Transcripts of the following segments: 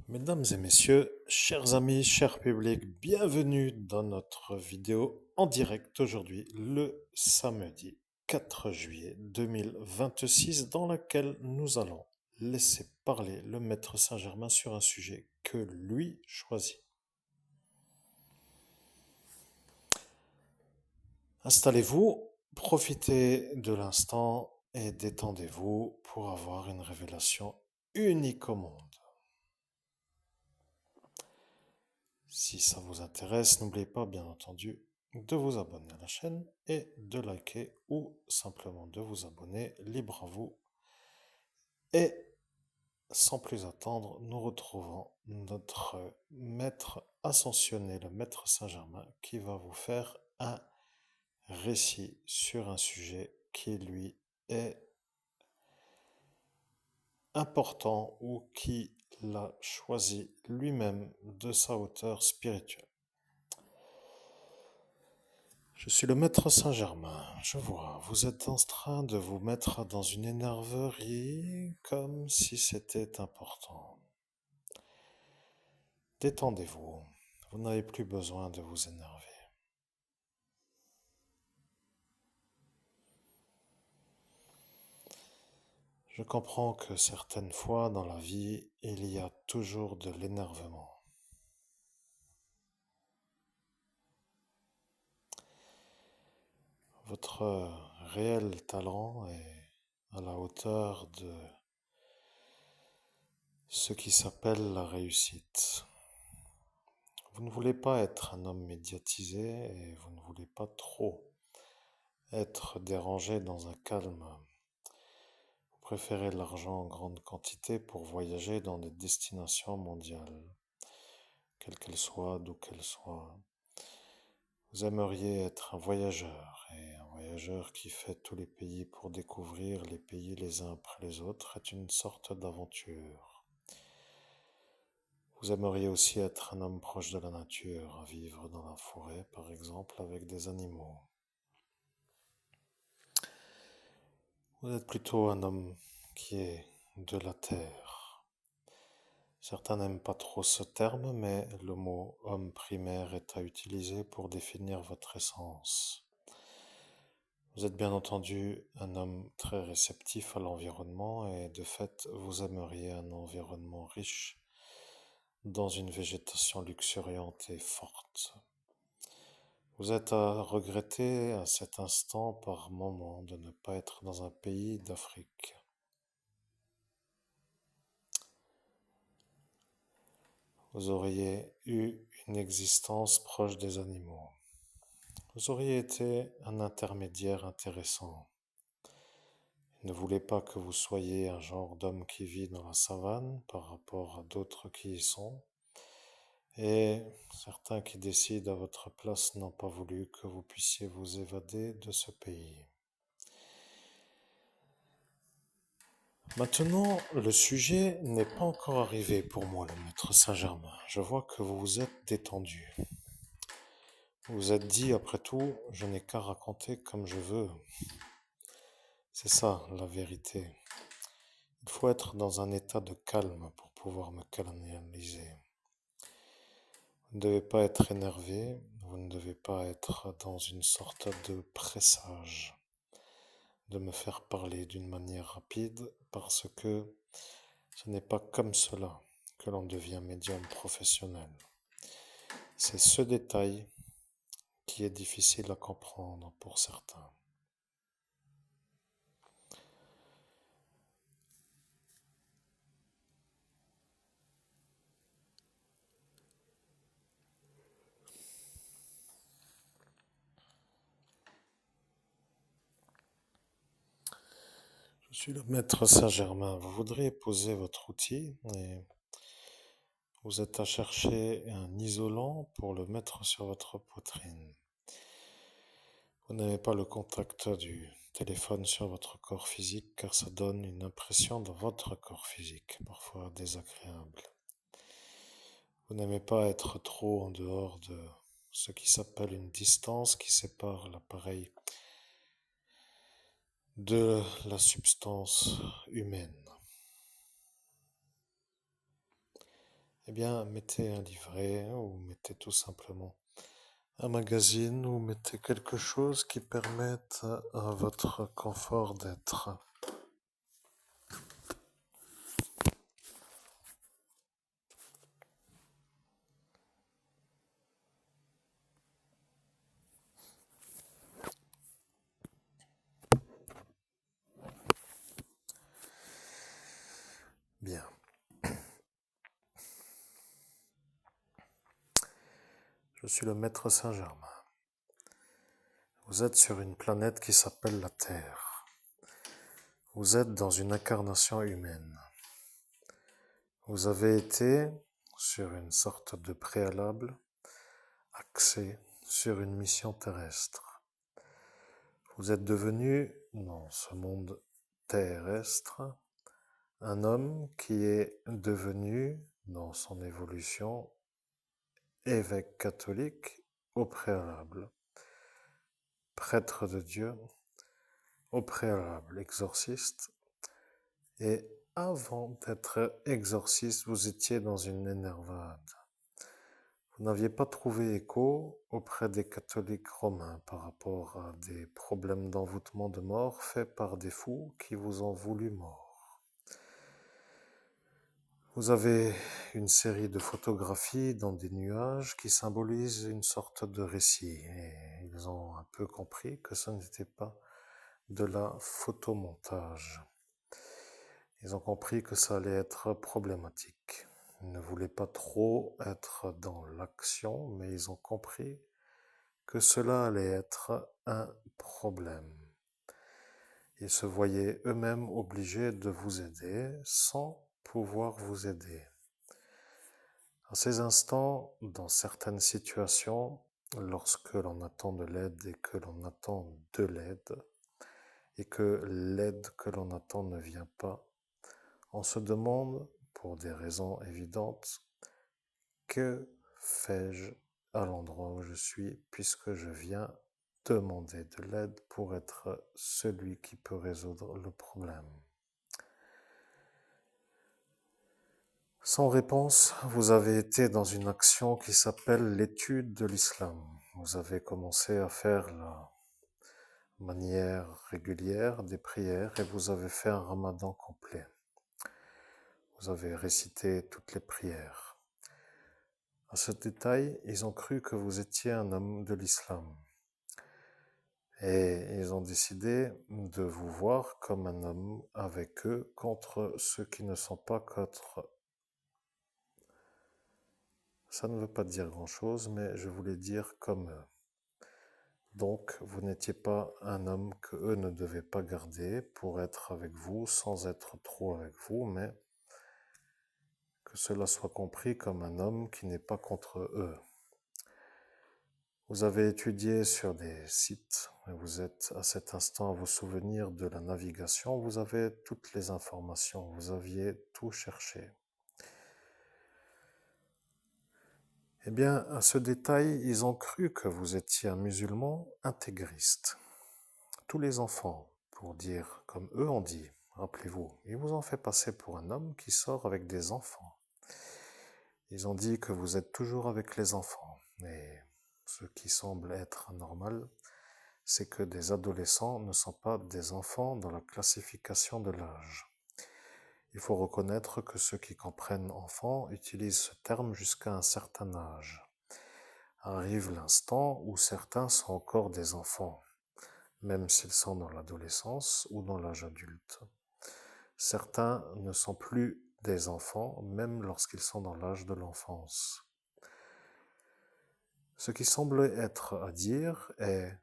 Mesdames et messieurs, chers amis, cher public, bienvenue dans notre vidéo en direct aujourd'hui, le samedi 4 juillet 2026, dans laquelle nous allons laisser parler le maître Saint-Germain sur un sujet que lui choisit. Installez-vous, profitez de l'instant et détendez-vous pour avoir une révélation unique au monde. Si ça vous intéresse, n'oubliez pas bien entendu de vous abonner à la chaîne et de liker ou simplement de vous abonner, libre à vous. Et sans plus attendre, nous retrouvons notre maître ascensionné, le maître Saint-Germain, qui va vous faire un récit sur un sujet qui lui est important ou qui l'a choisi lui-même de sa hauteur spirituelle. Je suis le maître Saint-Germain. Je vois, vous êtes en train de vous mettre dans une énerverie comme si c'était important. Détendez-vous. Vous n'avez plus besoin de vous énerver. Je comprends que certaines fois dans la vie, il y a toujours de l'énervement. Votre réel talent est à la hauteur de ce qui s'appelle la réussite. Vous ne voulez pas être un homme médiatisé et vous ne voulez pas trop être dérangé dans un calme. Vous préférez l'argent en grande quantité pour voyager dans des destinations mondiales, quelles qu'elles soient, d'où qu'elles soient. Vous aimeriez être un voyageur qui fait tous les pays pour découvrir les pays les uns après les autres est une sorte d'aventure. Vous aimeriez aussi être un homme proche de la nature, vivre dans la forêt par exemple avec des animaux. Vous êtes plutôt un homme qui est de la terre. Certains n'aiment pas trop ce terme, mais le mot homme primaire est à utiliser pour définir votre essence. Vous êtes bien entendu un homme très réceptif à l'environnement et de fait vous aimeriez un environnement riche dans une végétation luxuriante et forte. Vous êtes à regretter à cet instant par moment de ne pas être dans un pays d'Afrique. Vous auriez eu une existence proche des animaux. Vous auriez été un intermédiaire intéressant. Il ne voulait pas que vous soyez un genre d'homme qui vit dans la savane par rapport à d'autres qui y sont. Et certains qui décident à votre place n'ont pas voulu que vous puissiez vous évader de ce pays. Maintenant, le sujet n'est pas encore arrivé pour moi, le maître Saint-Germain. Je vois que vous vous êtes détendu. Vous vous êtes dit, après tout, je n'ai qu'à raconter comme je veux. C'est ça, la vérité. Il faut être dans un état de calme pour pouvoir me canaliser. Vous ne devez pas être énervé, vous ne devez pas être dans une sorte de pressage de me faire parler d'une manière rapide parce que ce n'est pas comme cela que l'on devient médium professionnel. C'est ce détail qui est difficile à comprendre pour certains. Je suis le maître Saint-Germain. Vous voudriez poser votre outil et vous êtes à chercher un isolant pour le mettre sur votre poitrine. Vous n'avez pas le contact du téléphone sur votre corps physique car ça donne une impression de votre corps physique, parfois désagréable. Vous n'aimez pas être trop en dehors de ce qui s'appelle une distance qui sépare l'appareil de la substance humaine. eh bien, mettez un livret ou mettez tout simplement un magazine ou mettez quelque chose qui permette à votre confort d'être. Bien. Je suis le maître Saint-Germain. Vous êtes sur une planète qui s'appelle la Terre. Vous êtes dans une incarnation humaine. Vous avez été sur une sorte de préalable axé sur une mission terrestre. Vous êtes devenu, dans ce monde terrestre, un homme qui est devenu, dans son évolution, évêque catholique au préalable, prêtre de Dieu au préalable, exorciste, et avant d'être exorciste, vous étiez dans une énervade. Vous n'aviez pas trouvé écho auprès des catholiques romains par rapport à des problèmes d'envoûtement de mort faits par des fous qui vous ont voulu mort. Vous avez une série de photographies dans des nuages qui symbolisent une sorte de récit et ils ont un peu compris que ce n'était pas de la photomontage. Ils ont compris que ça allait être problématique. Ils ne voulaient pas trop être dans l'action, mais ils ont compris que cela allait être un problème. Ils se voyaient eux-mêmes obligés de vous aider sans pouvoir vous aider. À ces instants, dans certaines situations, lorsque l'on attend de l'aide et que l'on attend de l'aide, et que l'aide que l'on attend ne vient pas, on se demande, pour des raisons évidentes, que fais-je à l'endroit où je suis puisque je viens demander de l'aide pour être celui qui peut résoudre le problème. Sans réponse, vous avez été dans une action qui s'appelle l'étude de l'islam. Vous avez commencé à faire la manière régulière des prières et vous avez fait un ramadan complet. Vous avez récité toutes les prières. À ce détail, ils ont cru que vous étiez un homme de l'islam. Et ils ont décidé de vous voir comme un homme avec eux contre ceux qui ne sont pas contre. Ça ne veut pas dire grand-chose, mais je voulais dire comme eux. Donc, vous n'étiez pas un homme que eux ne devaient pas garder pour être avec vous, sans être trop avec vous, mais que cela soit compris comme un homme qui n'est pas contre eux. Vous avez étudié sur des sites, et vous êtes à cet instant à vous souvenir de la navigation, vous avez toutes les informations, vous aviez tout cherché. Eh bien, à ce détail, ils ont cru que vous étiez un musulman intégriste. Tous les enfants, pour dire comme eux ont dit, rappelez-vous, ils vous ont fait passer pour un homme qui sort avec des enfants. Ils ont dit que vous êtes toujours avec les enfants, et ce qui semble être normal, c'est que des adolescents ne sont pas des enfants dans la classification de l'âge. Il faut reconnaître que ceux qui comprennent enfant utilisent ce terme jusqu'à un certain âge. Arrive l'instant où certains sont encore des enfants, même s'ils sont dans l'adolescence ou dans l'âge adulte. Certains ne sont plus des enfants, même lorsqu'ils sont dans l'âge de l'enfance. Ce qui semble être à dire est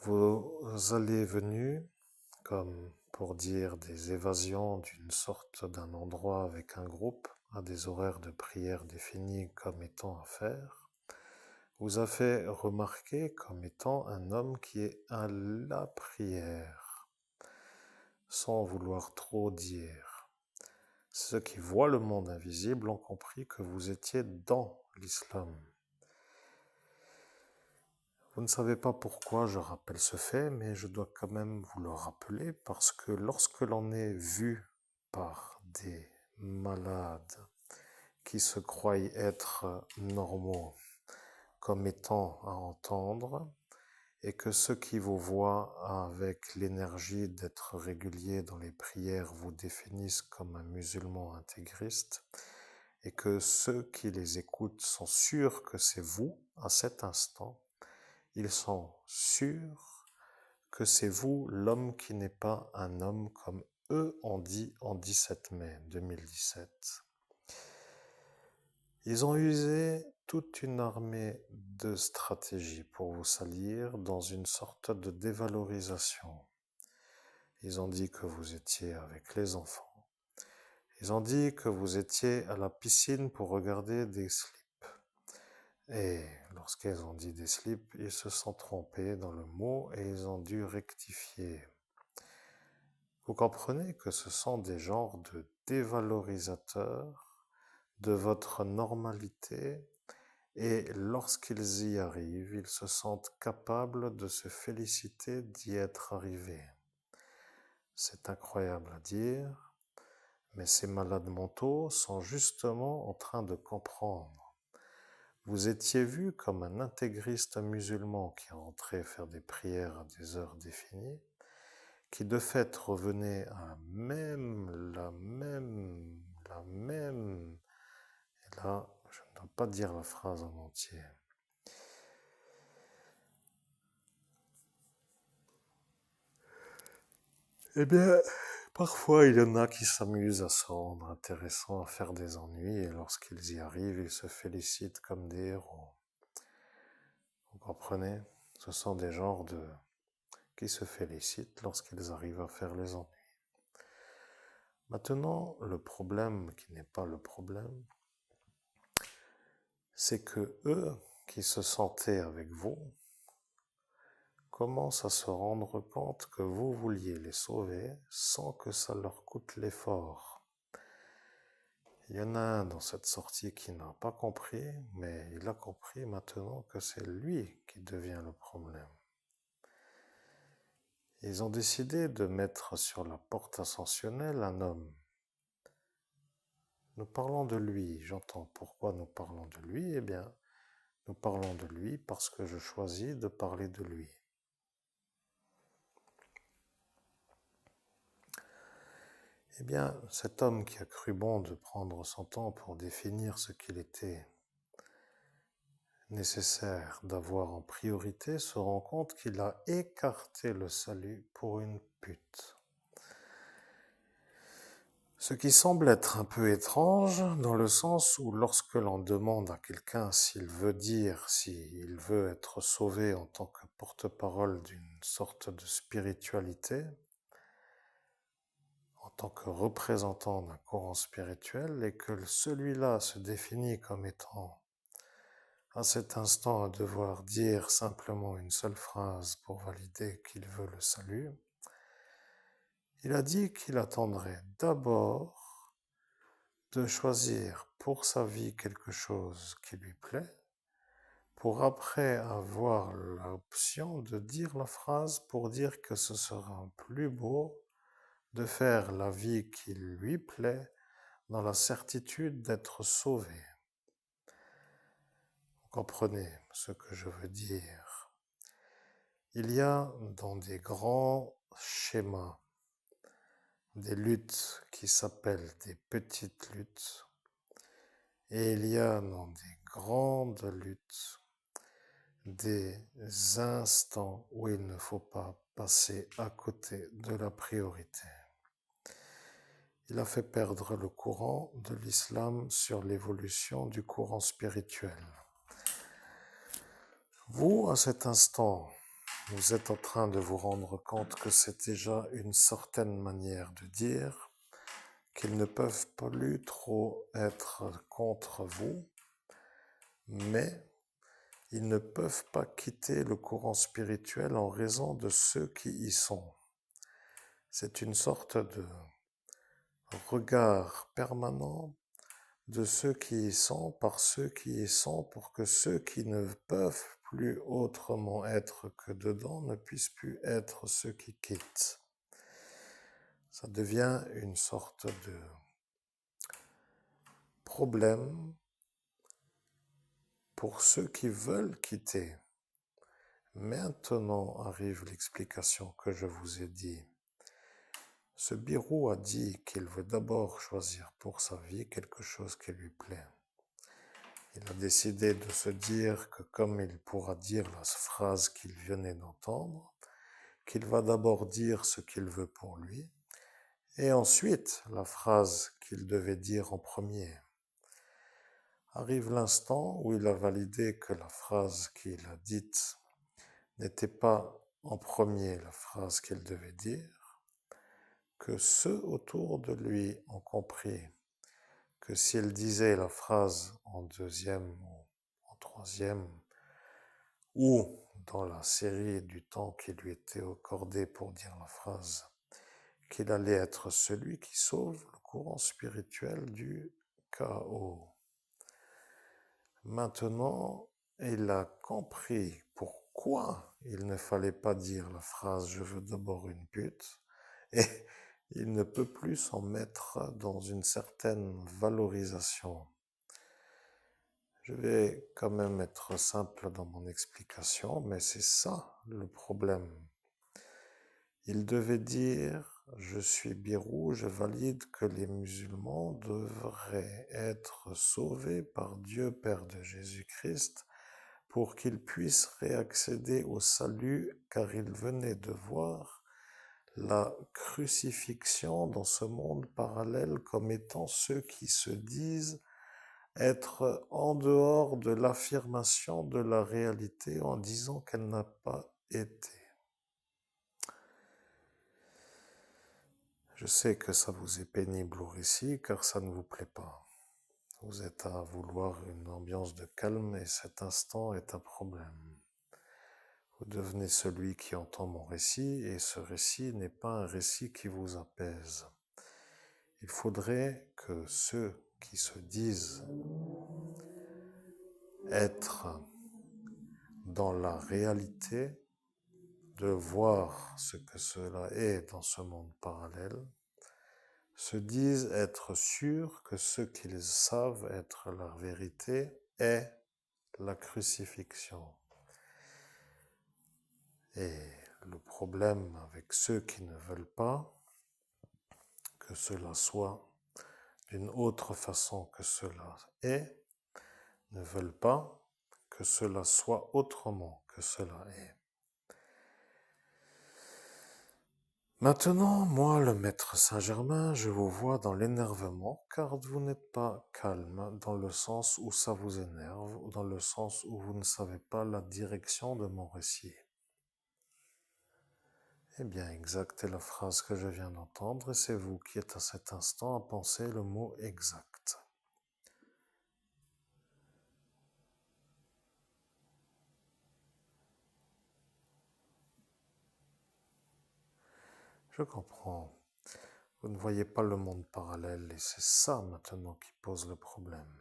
vous allez venus comme pour dire des évasions d'une sorte d'un endroit avec un groupe à des horaires de prière définis comme étant à faire, vous a fait remarquer comme étant un homme qui est à la prière, sans vouloir trop dire. Ceux qui voient le monde invisible ont compris que vous étiez dans l'islam. Vous ne savez pas pourquoi je rappelle ce fait, mais je dois quand même vous le rappeler parce que lorsque l'on est vu par des malades, qui se croient être normaux, comme étant à entendre, et que ceux qui vous voient avec l'énergie d'être régulier dans les prières vous définissent comme un musulman intégriste, et que ceux qui les écoutent sont sûrs que c'est vous à cet instant, ils sont sûrs que c'est vous l'homme qui n'est pas un homme comme eux ont dit en 17 mai 2017. Ils ont usé toute une armée de stratégies pour vous salir dans une sorte de dévalorisation. Ils ont dit que vous étiez avec les enfants. Ils ont dit que vous étiez à la piscine pour regarder des slips. Et lorsqu'ils ont dit des slips, ils se sont trompés dans le mot et ils ont dû rectifier. Vous comprenez que ce sont des genres de dévalorisateurs de votre normalité et lorsqu'ils y arrivent, ils se sentent capables de se féliciter d'y être arrivés. C'est incroyable à dire, mais ces malades mentaux sont justement en train de comprendre. Vous étiez vu comme un intégriste musulman qui rentrait faire des prières à des heures définies, qui de fait revenait à la même, et là, je ne dois pas dire la phrase en entier. Eh bien, parfois il y en a qui s'amusent à se rendre intéressants, à faire des ennuis, et lorsqu'ils y arrivent, ils se félicitent comme des héros. Vous comprenez? Ce sont des genres qui se félicitent lorsqu'ils arrivent à faire les ennuis. Maintenant, le problème qui n'est pas le problème, c'est que eux qui se sentaient avec vous commencent à se rendre compte que vous vouliez les sauver sans que ça leur coûte l'effort. Il y en a un dans cette sortie qui n'a pas compris, mais il a compris maintenant que c'est lui qui devient le problème. Ils ont décidé de mettre sur la porte ascensionnelle un homme. Nous parlons de lui, j'entends pourquoi nous parlons de lui, eh bien, nous parlons de lui parce que je choisis de parler de lui. Eh bien, cet homme qui a cru bon de prendre son temps pour définir ce qu'il était nécessaire d'avoir en priorité se rend compte qu'il a écarté le salut pour une pute. Ce qui semble être un peu étrange dans le sens où lorsque l'on demande à quelqu'un s'il veut être sauvé en tant que porte-parole d'une sorte de spiritualité, en tant que représentant d'un courant spirituel, et que celui-là se définit comme étant à cet instant à devoir dire simplement une seule phrase pour valider qu'il veut le salut, il a dit qu'il attendrait d'abord de choisir pour sa vie quelque chose qui lui plaît, pour après avoir l'option de dire la phrase pour dire que ce sera plus beau de faire la vie qui lui plaît dans la certitude d'être sauvé. Vous comprenez ce que je veux dire? Il y a dans des grands schémas des luttes qui s'appellent des petites luttes et il y a dans des grandes luttes des instants où il ne faut pas passer à côté de la priorité. Il a fait perdre le courant de l'islam sur l'évolution du courant spirituel. Vous, à cet instant, vous êtes en train de vous rendre compte que c'est déjà une certaine manière de dire qu'ils ne peuvent plus trop être contre vous, mais ils ne peuvent pas quitter le courant spirituel en raison de ceux qui y sont. C'est une sorte de regard permanent de ceux qui y sont par ceux qui y sont pour que ceux qui ne peuvent plus autrement être que dedans ne puissent plus être ceux qui quittent. Ça devient une sorte de problème pour ceux qui veulent quitter. Maintenant arrive l'explication que je vous ai dit. Ce birou a dit qu'il veut d'abord choisir pour sa vie quelque chose qui lui plaît. Il a décidé de se dire que comme il pourra dire la phrase qu'il venait d'entendre, qu'il va d'abord dire ce qu'il veut pour lui, et ensuite la phrase qu'il devait dire en premier. Arrive l'instant où il a validé que la phrase qu'il a dite n'était pas en premier la phrase qu'il devait dire, que ceux autour de lui ont compris que s'il disait la phrase en deuxième ou en troisième, ou dans la série du temps qui lui était accordé pour dire la phrase, qu'il allait être celui qui sauve le courant spirituel du chaos. Maintenant, il a compris pourquoi il ne fallait pas dire la phrase « je veux d'abord une pute » et il ne peut plus s'en mettre dans une certaine valorisation. Je vais quand même être simple dans mon explication, mais c'est ça le problème. Il devait dire « je suis birou, je valide que les musulmans devraient être sauvés par Dieu Père de Jésus-Christ pour qu'ils puissent réaccéder au salut car ils venaient de voir la crucifixion dans ce monde parallèle comme étant ceux qui se disent être en dehors de l'affirmation de la réalité en disant qu'elle n'a pas été. » Je sais que ça vous est pénible au récit car ça ne vous plaît pas. Vous êtes à vouloir une ambiance de calme et cet instant est un problème. Vous devenez celui qui entend mon récit et ce récit n'est pas un récit qui vous apaise. Il faudrait que ceux qui se disent être dans la réalité, de voir ce que cela est dans ce monde parallèle, se disent être sûrs que ce qu'ils savent être la vérité est la crucifixion. Et le problème avec ceux qui ne veulent pas que cela soit d'une autre façon que cela est, ne veulent pas que cela soit autrement que cela est. Maintenant, moi, le maître Saint-Germain, je vous vois dans l'énervement, car vous n'êtes pas calme dans le sens où ça vous énerve, ou dans le sens où vous ne savez pas la direction de mon récit. Eh bien, exact est la phrase que je viens d'entendre, et c'est vous qui êtes à cet instant à penser le mot exact. Je comprends. Vous ne voyez pas le monde parallèle et c'est ça maintenant qui pose le problème.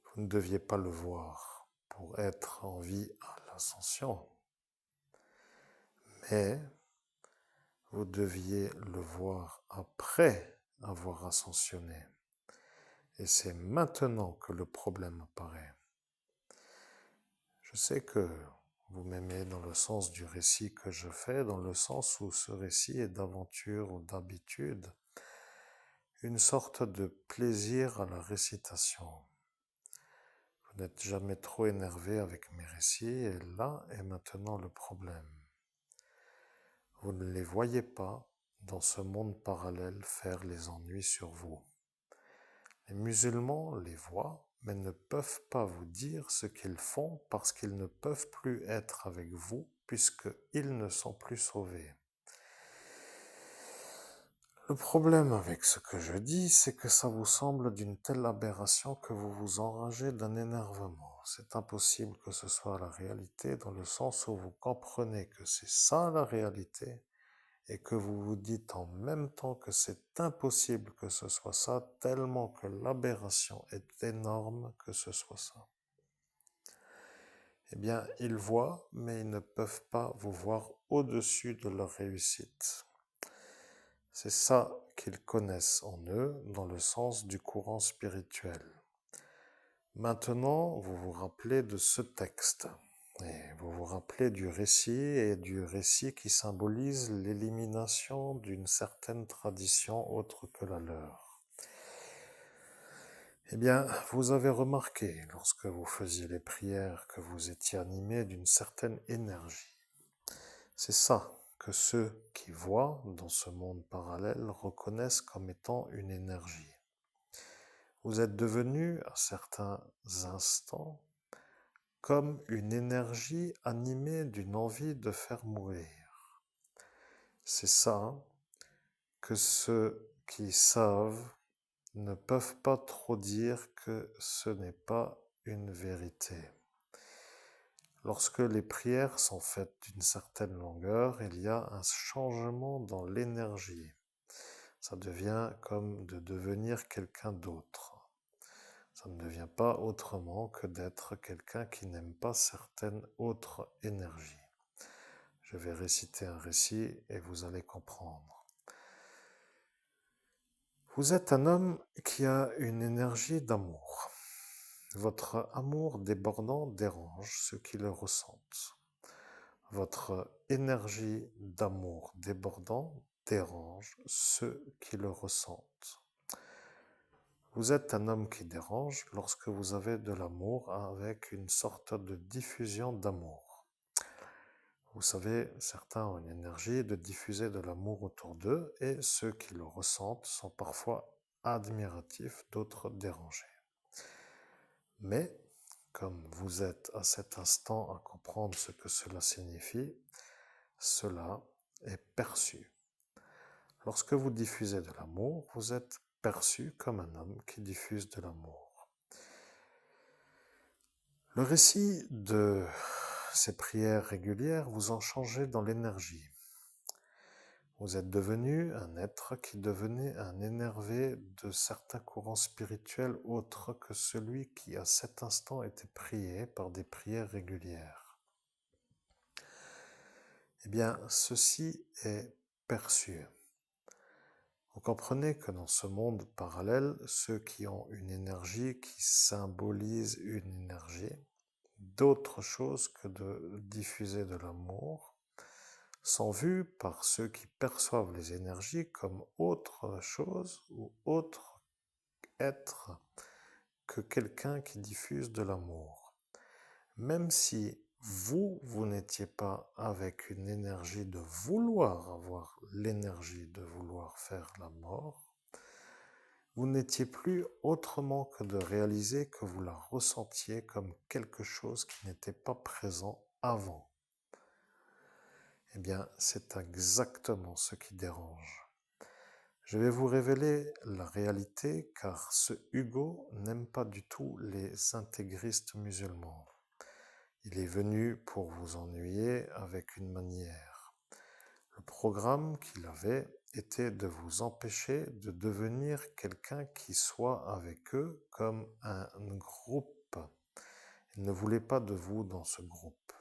Vous ne deviez pas le voir pour être en vie à l'ascension, mais vous deviez le voir après avoir ascensionné. Et c'est maintenant que le problème apparaît. Je sais que vous m'aimez dans le sens du récit que je fais, dans le sens où ce récit est d'aventure ou d'habitude, une sorte de plaisir à la récitation. Vous n'êtes jamais trop énervé avec mes récits, et là est maintenant le problème. Vous ne les voyez pas dans ce monde parallèle faire les ennuis sur vous. Les musulmans les voient, mais ne peuvent pas vous dire ce qu'ils font parce qu'ils ne peuvent plus être avec vous puisqu'ils ne sont plus sauvés. Le problème avec ce que je dis, c'est que ça vous semble d'une telle aberration que vous vous enragez d'un énervement. C'est impossible que ce soit la réalité dans le sens où vous comprenez que c'est ça la réalité et que vous vous dites en même temps que c'est impossible que ce soit ça tellement que l'aberration est énorme que ce soit ça. Eh bien, ils voient, mais ils ne peuvent pas vous voir au-dessus de leur réussite. C'est ça qu'ils connaissent en eux dans le sens du courant spirituel. Maintenant, vous vous rappelez de ce texte et vous vous rappelez du récit qui symbolise l'élimination d'une certaine tradition autre que la leur. Eh bien, vous avez remarqué, lorsque vous faisiez les prières, que vous étiez animé d'une certaine énergie. C'est ça que ceux qui voient dans ce monde parallèle reconnaissent comme étant une énergie. Vous êtes devenu, à certains instants, comme une énergie animée d'une envie de faire mourir. C'est ça que ceux qui savent ne peuvent pas trop dire que ce n'est pas une vérité. Lorsque les prières sont faites d'une certaine longueur, il y a un changement dans l'énergie. Ça devient comme de devenir quelqu'un d'autre. Ça ne devient pas autrement que d'être quelqu'un qui n'aime pas certaines autres énergies. Je vais réciter un récit et vous allez comprendre. Vous êtes un homme qui a une énergie d'amour. Votre amour débordant dérange ceux qui le ressentent. Votre énergie d'amour débordant dérange ceux qui le ressentent. Vous êtes un homme qui dérange lorsque vous avez de l'amour avec une sorte de diffusion d'amour. Vous savez, certains ont une énergie de diffuser de l'amour autour d'eux et ceux qui le ressentent sont parfois admiratifs, d'autres dérangés. Mais, comme vous êtes à cet instant à comprendre ce que cela signifie, cela est perçu. Lorsque vous diffusez de l'amour, vous êtes perçu comme un homme qui diffuse de l'amour. Le récit de ces prières régulières vous ont changé dans l'énergie. Vous êtes devenu un être qui devenait un énervé de certains courants spirituels autres que celui qui à cet instant était prié par des prières régulières. Eh bien, ceci est perçu. Vous comprenez que dans ce monde parallèle, ceux qui ont une énergie qui symbolise une énergie, d'autre chose que de diffuser de l'amour, sont vus par ceux qui perçoivent les énergies comme autre chose ou autre être que quelqu'un qui diffuse de l'amour. Même si vous n'étiez pas avec une énergie de vouloir avoir l'énergie de vouloir faire la mort, vous n'étiez plus autrement que de réaliser que vous la ressentiez comme quelque chose qui n'était pas présent avant. Eh bien, c'est exactement ce qui dérange. Je vais vous révéler la réalité car ce Hugo n'aime pas du tout les intégristes musulmans. Il est venu pour vous ennuyer avec une manière. Le programme qu'il avait était de vous empêcher de devenir quelqu'un qui soit avec eux comme un groupe. Il ne voulait pas de vous dans ce groupe.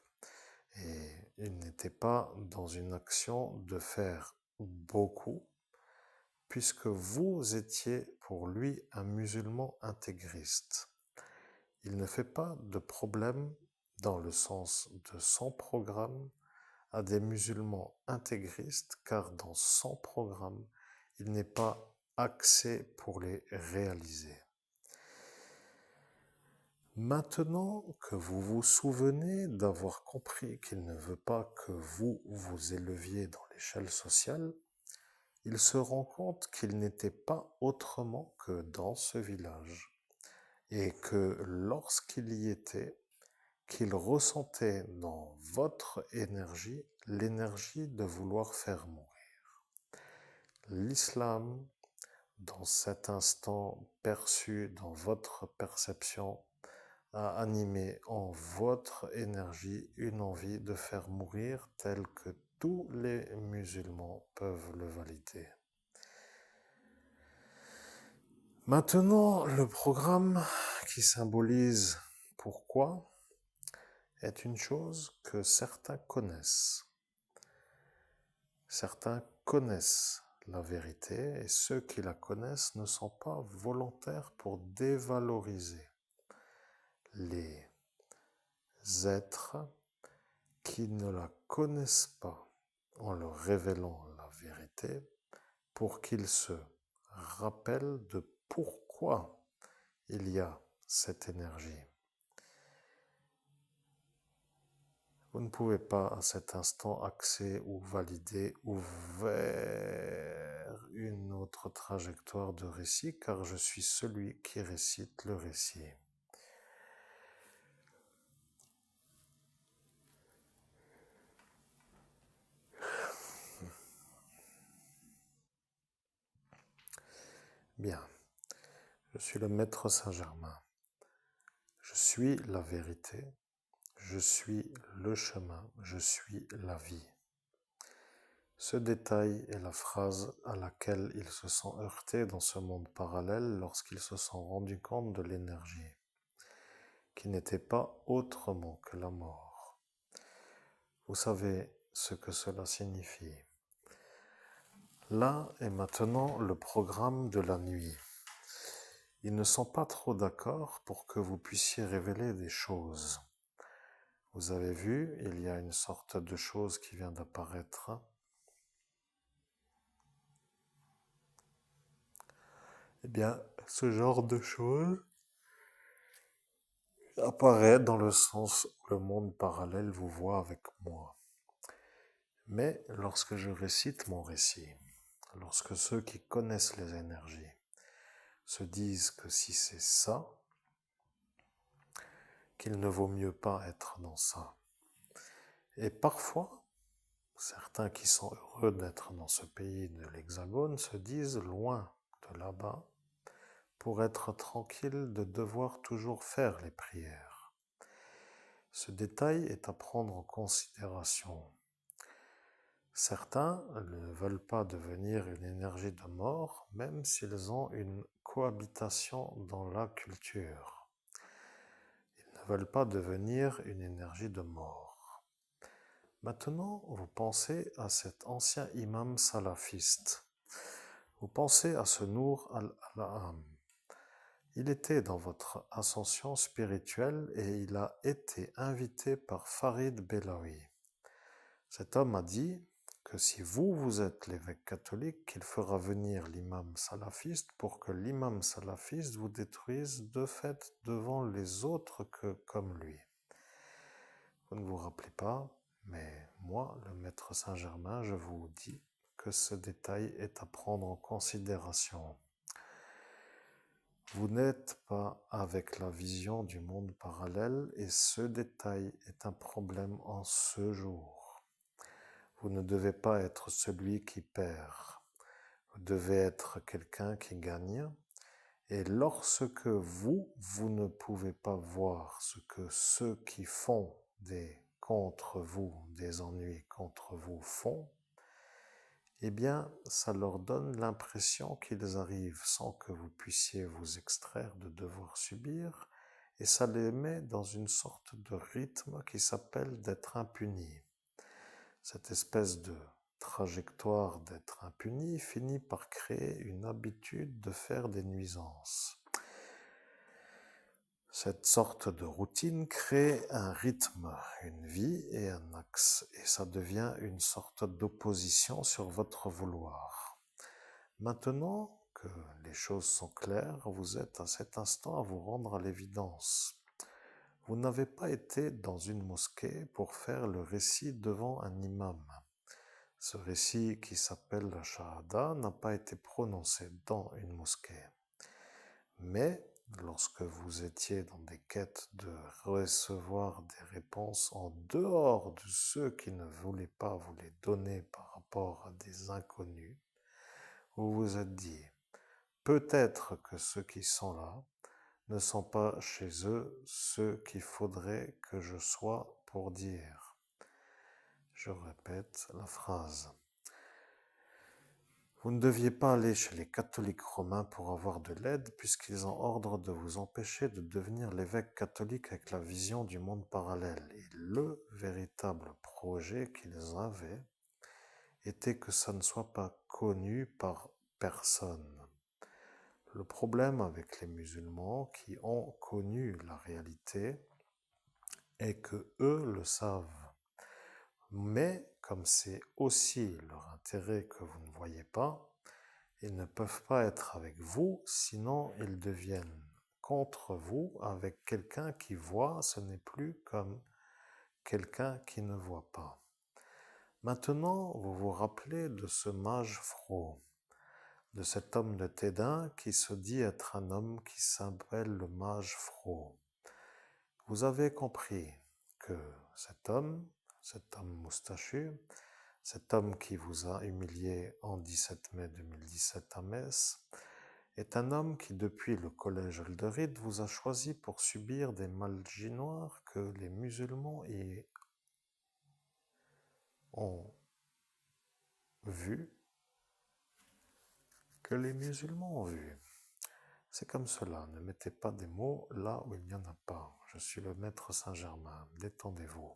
Et il n'était pas dans une action de faire beaucoup, puisque vous étiez pour lui un musulman intégriste. Il ne fait pas de problème dans le sens de son programme à des musulmans intégristes, car dans son programme, il n'est pas axé pour les réaliser. Maintenant que vous vous souvenez d'avoir compris qu'il ne veut pas que vous vous éleviez dans l'échelle sociale, il se rend compte qu'il n'était pas autrement que dans ce village, et que lorsqu'il y était, qu'il ressentait dans votre énergie l'énergie de vouloir faire mourir. L'islam, dans cet instant perçu dans votre perception, a animé en votre énergie une envie de faire mourir telle que tous les musulmans peuvent le valider. Maintenant, le programme qui symbolise pourquoi est une chose que certains connaissent. Certains connaissent la vérité et ceux qui la connaissent ne sont pas volontaires pour dévaloriser les êtres qui ne la connaissent pas en leur révélant la vérité pour qu'ils se rappellent de pourquoi il y a cette énergie. Vous ne pouvez pas à cet instant axer ou valider ou vers une autre trajectoire de récit car je suis celui qui récite le récit. Bien, je suis le maître Saint-Germain. Je suis la vérité, je suis le chemin, je suis la vie. Ce détail est la phrase à laquelle ils se sont heurtés dans ce monde parallèle lorsqu'ils se sont rendus compte de l'énergie, qui n'était pas autrement que la mort. Vous savez ce que cela signifie. Là est maintenant le programme de la nuit. Ils ne sont pas trop d'accord pour que vous puissiez révéler des choses. Vous avez vu, il y a une sorte de chose qui vient d'apparaître. Eh bien, ce genre de chose apparaît dans le sens où le monde parallèle vous voit avec moi. Mais lorsque je récite mon récit, lorsque ceux qui connaissent les énergies se disent que si c'est ça, qu'il ne vaut mieux pas être dans ça. Et parfois, certains qui sont heureux d'être dans ce pays de l'Hexagone se disent loin de là-bas pour être tranquilles de devoir toujours faire les prières. Ce détail est à prendre en considération. Certains ne veulent pas devenir une énergie de mort, même s'ils ont une cohabitation dans la culture. Ils ne veulent pas devenir une énergie de mort. Maintenant, vous pensez à cet ancien imam salafiste. Vous pensez à ce Nour al-Alam. Il était dans votre ascension spirituelle et il a été invité par Farid Belawi. Cet homme a dit que si vous êtes l'évêque catholique, qu'il fera venir l'imam salafiste pour que l'imam salafiste vous détruise de fait devant les autres que comme lui. Vous ne vous rappelez pas, mais moi, le maître Saint-Germain, je vous dis que ce détail est à prendre en considération. Vous n'êtes pas avec la vision du monde parallèle et ce détail est un problème en ce jour. Vous ne devez pas être celui qui perd. Vous devez être quelqu'un qui gagne. Et lorsque vous ne pouvez pas voir ce que ceux qui font contre vous, des ennuis contre vous font, eh bien, ça leur donne l'impression qu'ils arrivent sans que vous puissiez vous extraire de devoir subir, et ça les met dans une sorte de rythme qui s'appelle d'être impuni. Cette espèce de trajectoire d'être impuni finit par créer une habitude de faire des nuisances. Cette sorte de routine crée un rythme, une vie et un axe, et ça devient une sorte d'opposition sur votre vouloir. Maintenant que les choses sont claires, vous êtes à cet instant à vous rendre à l'évidence. Vous n'avez pas été dans une mosquée pour faire le récit devant un imam. Ce récit qui s'appelle la Shahada n'a pas été prononcé dans une mosquée. Mais lorsque vous étiez dans des quêtes de recevoir des réponses en dehors de ceux qui ne voulaient pas vous les donner par rapport à des inconnus, vous vous êtes dit, peut-être que ceux qui sont là ne sont pas chez eux ceux qu'il faudrait que je sois pour dire. Je répète la phrase. Vous ne deviez pas aller chez les catholiques romains pour avoir de l'aide puisqu'ils ont ordre de vous empêcher de devenir l'évêque catholique avec la vision du monde parallèle. Et le véritable projet qu'ils avaient était que ça ne soit pas connu par personne. Le problème avec les musulmans qui ont connu la réalité est que eux le savent. Mais comme c'est aussi leur intérêt que vous ne voyez pas, ils ne peuvent pas être avec vous, sinon ils deviennent contre vous avec quelqu'un qui voit, ce n'est plus comme quelqu'un qui ne voit pas. Maintenant, vous vous rappelez de ce mage Fro, de cet homme de Thédin qui se dit être un homme qui s'appelle le mage Fro. Vous avez compris que cet homme moustachu, cet homme qui vous a humilié en 17 mai 2017 à Metz, est un homme qui, depuis le collège Eldoride, vous a choisi pour subir des maladies noires que les musulmans y ont vu, C'est comme cela, ne mettez pas des mots là où il n'y en a pas. Je suis le maître Saint-Germain, détendez-vous.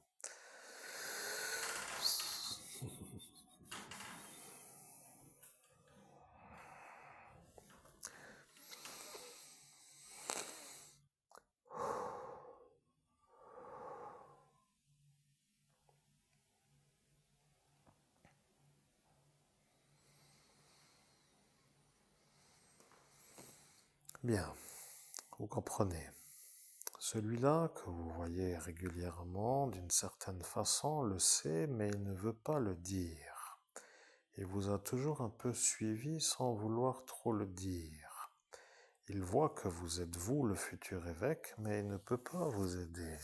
Bien, vous comprenez. Celui-là que vous voyez régulièrement, d'une certaine façon, le sait, mais il ne veut pas le dire. Il vous a toujours un peu suivi sans vouloir trop le dire. Il voit que vous êtes vous, le futur évêque, mais il ne peut pas vous aider.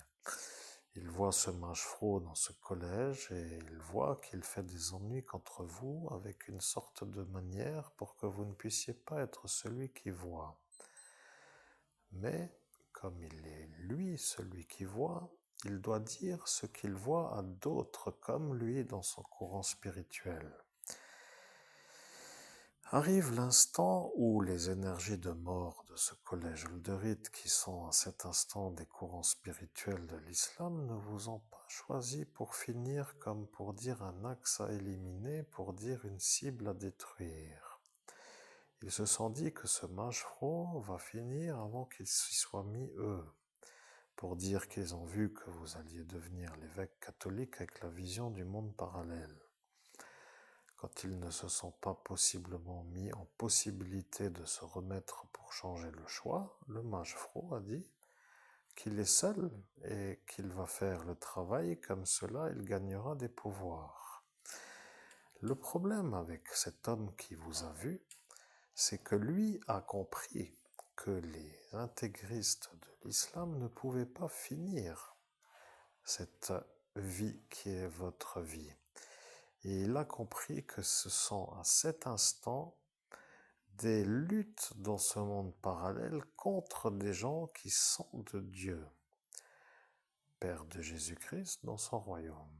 Il voit ce mage-fro dans ce collège et il voit qu'il fait des ennuis contre vous avec une sorte de manière pour que vous ne puissiez pas être celui qui voit. Mais, comme il est lui celui qui voit, il doit dire ce qu'il voit à d'autres comme lui dans son courant spirituel. Arrive l'instant où les énergies de mort de ce collège Eldoride, qui sont à cet instant des courants spirituels de l'islam, ne vous ont pas choisi pour finir comme pour dire un axe à éliminer, pour dire une cible à détruire. Ils se sont dit que ce mage-fro va finir avant qu'ils s'y soient mis eux, pour dire qu'ils ont vu que vous alliez devenir l'évêque catholique avec la vision du monde parallèle. Quand ils ne se sont pas possiblement mis en possibilité de se remettre pour changer le choix, le mage Fro a dit qu'il est seul et qu'il va faire le travail, comme cela il gagnera des pouvoirs. Le problème avec cet homme qui vous a vu, c'est que lui a compris que les intégristes de l'islam ne pouvaient pas finir cette vie qui est votre vie. Et il a compris que ce sont à cet instant des luttes dans ce monde parallèle contre des gens qui sont de Dieu, Père de Jésus-Christ dans son royaume.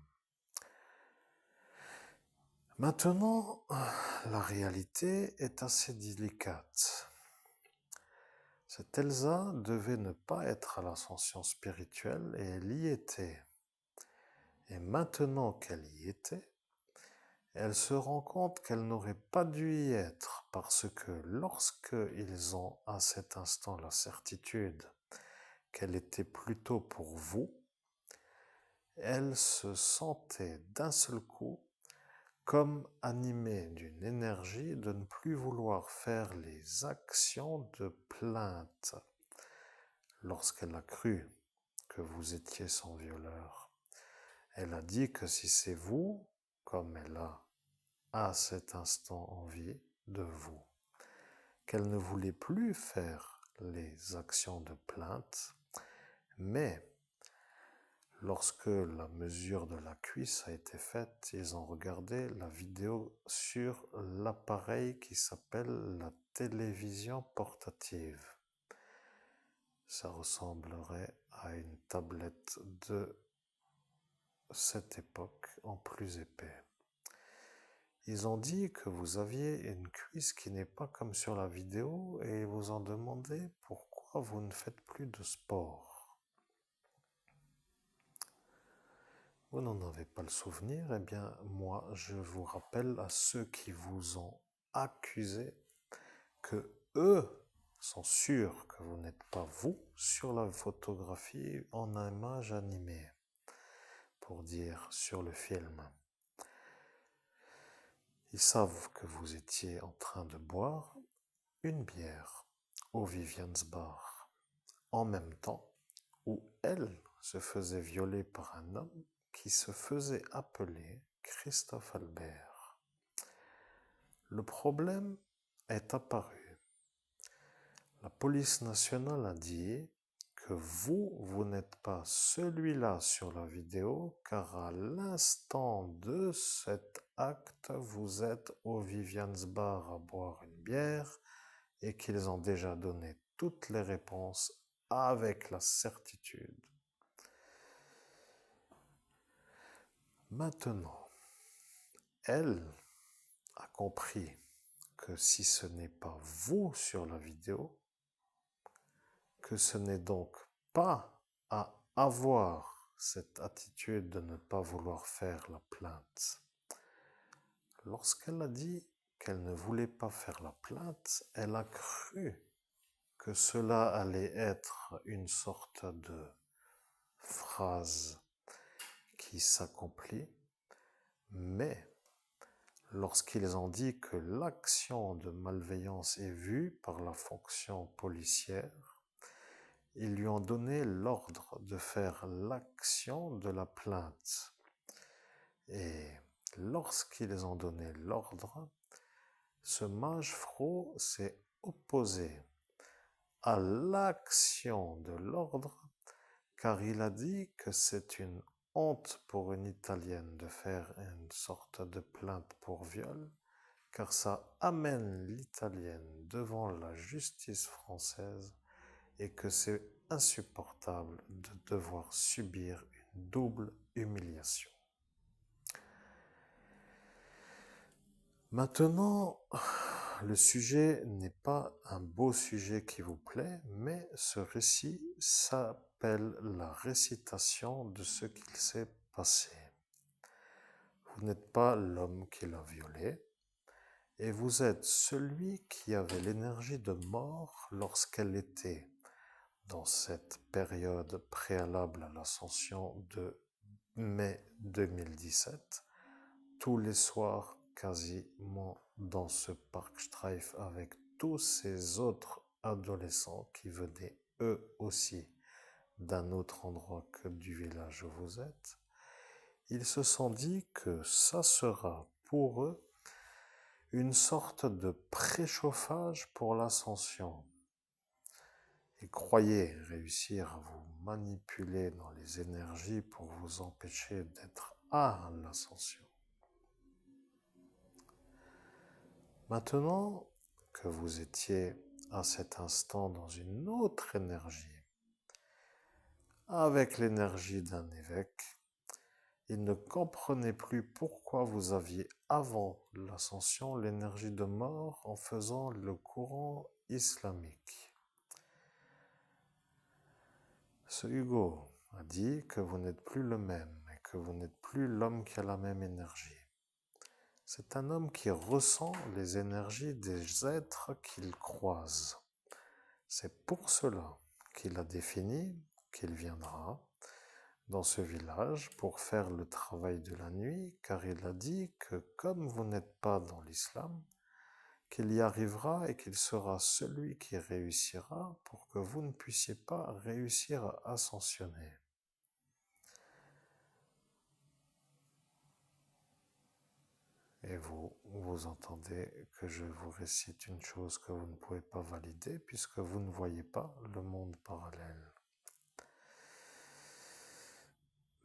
Maintenant, la réalité est assez délicate. Cette Elsa devait ne pas être à l'ascension spirituelle et elle y était. Et maintenant qu'elle y était, elle se rend compte qu'elle n'aurait pas dû y être parce que lorsqu'ils ont à cet instant la certitude qu'elle était plutôt pour vous, elle se sentait d'un seul coup comme animée d'une énergie de ne plus vouloir faire les actions de plainte lorsqu'elle a cru que vous étiez son violeur. Elle a dit que si c'est vous, comme elle a à cet instant envie de vous, qu'elle ne voulait plus faire les actions de plainte, mais lorsque la mesure de la cuisse a été faite, ils ont regardé la vidéo sur l'appareil qui s'appelle la télévision portative. Ça ressemblerait à une tablette de cette époque en plus épais. Ils ont dit que vous aviez une cuisse qui n'est pas comme sur la vidéo et vous ont demandé pourquoi vous ne faites plus de sport. Vous n'en avez pas le souvenir, eh bien moi je vous rappelle à ceux qui vous ont accusé que eux sont sûrs que vous n'êtes pas vous sur la photographie en image animée, pour dire sur le film. Ils savent que vous étiez en train de boire une bière au Vivian's Bar, en même temps où elle se faisait violer par un homme qui se faisait appeler Christophe Albert. Le problème est apparu. La police nationale a dit que vous n'êtes pas celui-là sur la vidéo, car à l'instant de cet acte, vous êtes au Vivian's Bar à boire une bière et qu'ils ont déjà donné toutes les réponses avec la certitude. Maintenant, elle a compris que si ce n'est pas vous sur la vidéo, que ce n'est donc pas à avoir cette attitude de ne pas vouloir faire la plainte. Lorsqu'elle a dit qu'elle ne voulait pas faire la plainte, elle a cru que cela allait être une sorte de phrase qui s'accomplit, mais lorsqu'ils ont dit que l'action de malveillance est vue par la fonction policière, ils lui ont donné l'ordre de faire l'action de la plainte. Et lorsqu'ils ont donné l'ordre, ce mage Fro s'est opposé à l'action de l'ordre, car il a dit que c'est une honte pour une Italienne de faire une sorte de plainte pour viol, car ça amène l'Italienne devant la justice française et que c'est insupportable de devoir subir une double humiliation. Maintenant, le sujet n'est pas un beau sujet qui vous plaît, mais ce récit s'appelle la récitation de ce qu'il s'est passé. Vous n'êtes pas l'homme qui l'a violée, et vous êtes celui qui avait l'énergie de mort lorsqu'elle était dans cette période préalable à l'ascension de mai 2017, tous les soirs quasiment dans ce Parkstreif avec tous ces autres adolescents qui venaient eux aussi d'un autre endroit que du village où vous êtes. Ils se sont dit que ça sera pour eux une sorte de préchauffage pour l'ascension. Et croyez réussir à vous manipuler dans les énergies pour vous empêcher d'être à l'ascension. Maintenant que vous étiez à cet instant dans une autre énergie, avec l'énergie d'un évêque, il ne comprenait plus pourquoi vous aviez avant l'ascension l'énergie de mort en faisant le courant islamique. Ce Hugo a dit que vous n'êtes plus le même et que vous n'êtes plus l'homme qui a la même énergie. C'est un homme qui ressent les énergies des êtres qu'il croise. C'est pour cela qu'il a défini qu'il viendra dans ce village pour faire le travail de la nuit, car il a dit que comme vous n'êtes pas dans l'islam, qu'il y arrivera et qu'il sera celui qui réussira pour que vous ne puissiez pas réussir à ascensionner. Et vous entendez que je vous récite une chose que vous ne pouvez pas valider puisque vous ne voyez pas le monde parallèle.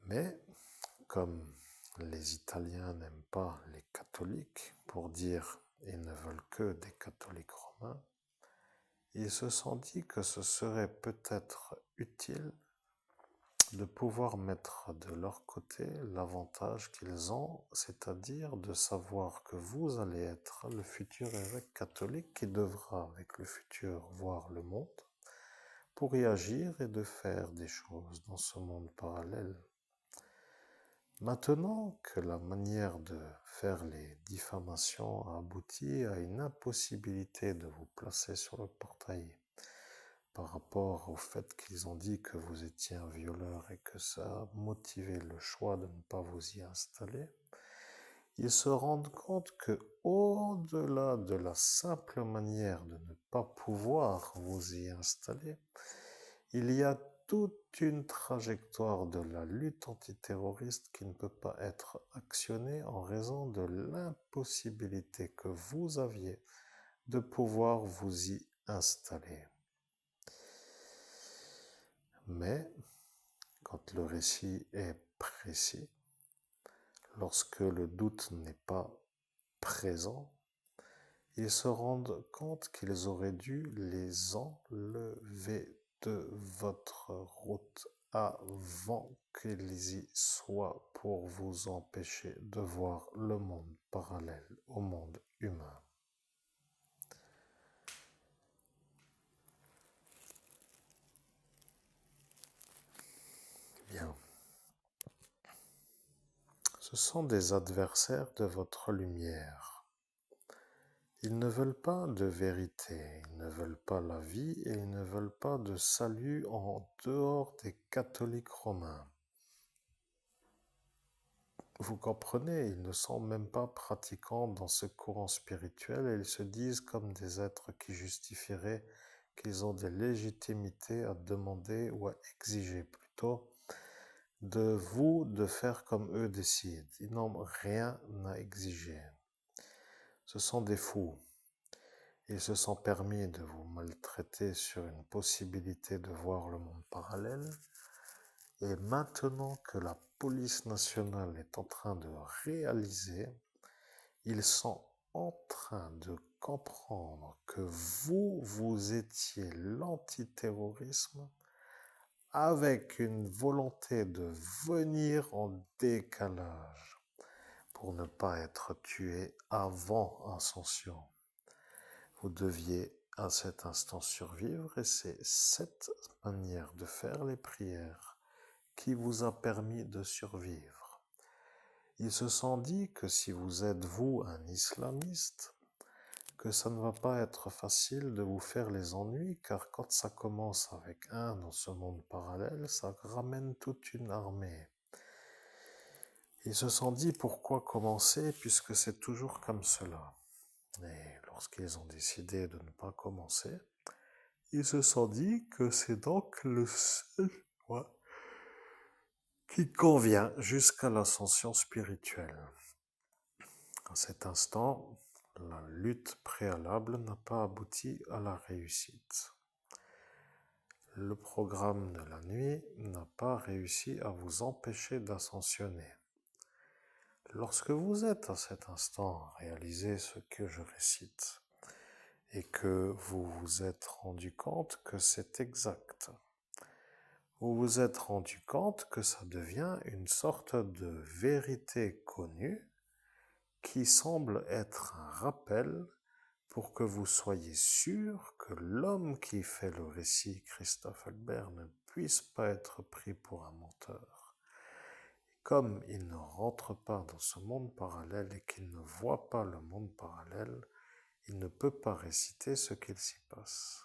Mais, comme les Italiens n'aiment pas les catholiques, pour dire ils ne veulent que des catholiques romains, ils se sont dit que ce serait peut-être utile de pouvoir mettre de leur côté l'avantage qu'ils ont, c'est-à-dire de savoir que vous allez être le futur évêque catholique qui devra, avec le futur, voir le monde pour y agir et de faire des choses dans ce monde parallèle. Maintenant que la manière de faire les diffamations a abouti à une impossibilité de vous placer sur le portail par rapport au fait qu'ils ont dit que vous étiez un violeur et que ça a motivé le choix de ne pas vous y installer, ils se rendent compte que au-delà de la simple manière de ne pas pouvoir vous y installer, il y a toute une trajectoire de la lutte antiterroriste qui ne peut pas être actionnée en raison de l'impossibilité que vous aviez de pouvoir vous y installer. Mais, quand le récit est précis, lorsque le doute n'est pas présent, ils se rendent compte qu'ils auraient dû les enlever de votre route avant qu'ils y soient pour vous empêcher de voir le monde parallèle au monde humain. Bien. Ce sont des adversaires de votre lumière. Ils ne veulent pas de vérité, ils ne veulent pas la vie et ils ne veulent pas de salut en dehors des catholiques romains. Vous comprenez, ils ne sont même pas pratiquants dans ce courant spirituel et ils se disent comme des êtres qui justifieraient qu'ils ont des légitimités à demander ou à exiger plutôt de vous de faire comme eux décident. Ils n'ont rien à exiger. Ce sont des fous. Ils se sont permis de vous maltraiter sur une possibilité de voir le monde parallèle. Et maintenant que la police nationale est en train de réaliser, ils sont en train de comprendre que vous étiez l'antiterrorisme avec une volonté de venir en décalage pour ne pas être tué avant Ascension. Vous deviez à cet instant survivre et c'est cette manière de faire les prières qui vous a permis de survivre. Ils se sont dit que si vous êtes vous un islamiste, que ça ne va pas être facile de vous faire les ennuis, car quand ça commence avec un dans ce monde parallèle, ça ramène toute une armée. Ils se sont dit pourquoi commencer puisque c'est toujours comme cela. Et lorsqu'ils ont décidé de ne pas commencer, ils se sont dit que c'est donc le seul choix qui convient jusqu'à l'ascension spirituelle. À cet instant, la lutte préalable n'a pas abouti à la réussite. Le programme de la nuit n'a pas réussi à vous empêcher d'ascensionner. Lorsque vous êtes à cet instant réalisé ce que je récite et que vous vous êtes rendu compte que c'est exact, vous vous êtes rendu compte que ça devient une sorte de vérité connue qui semble être un rappel pour que vous soyez sûr que l'homme qui fait le récit, Christophe Albert, ne puisse pas être pris pour un menteur. Comme il ne rentre pas dans ce monde parallèle et qu'il ne voit pas le monde parallèle, il ne peut pas réciter ce qu'il s'y passe.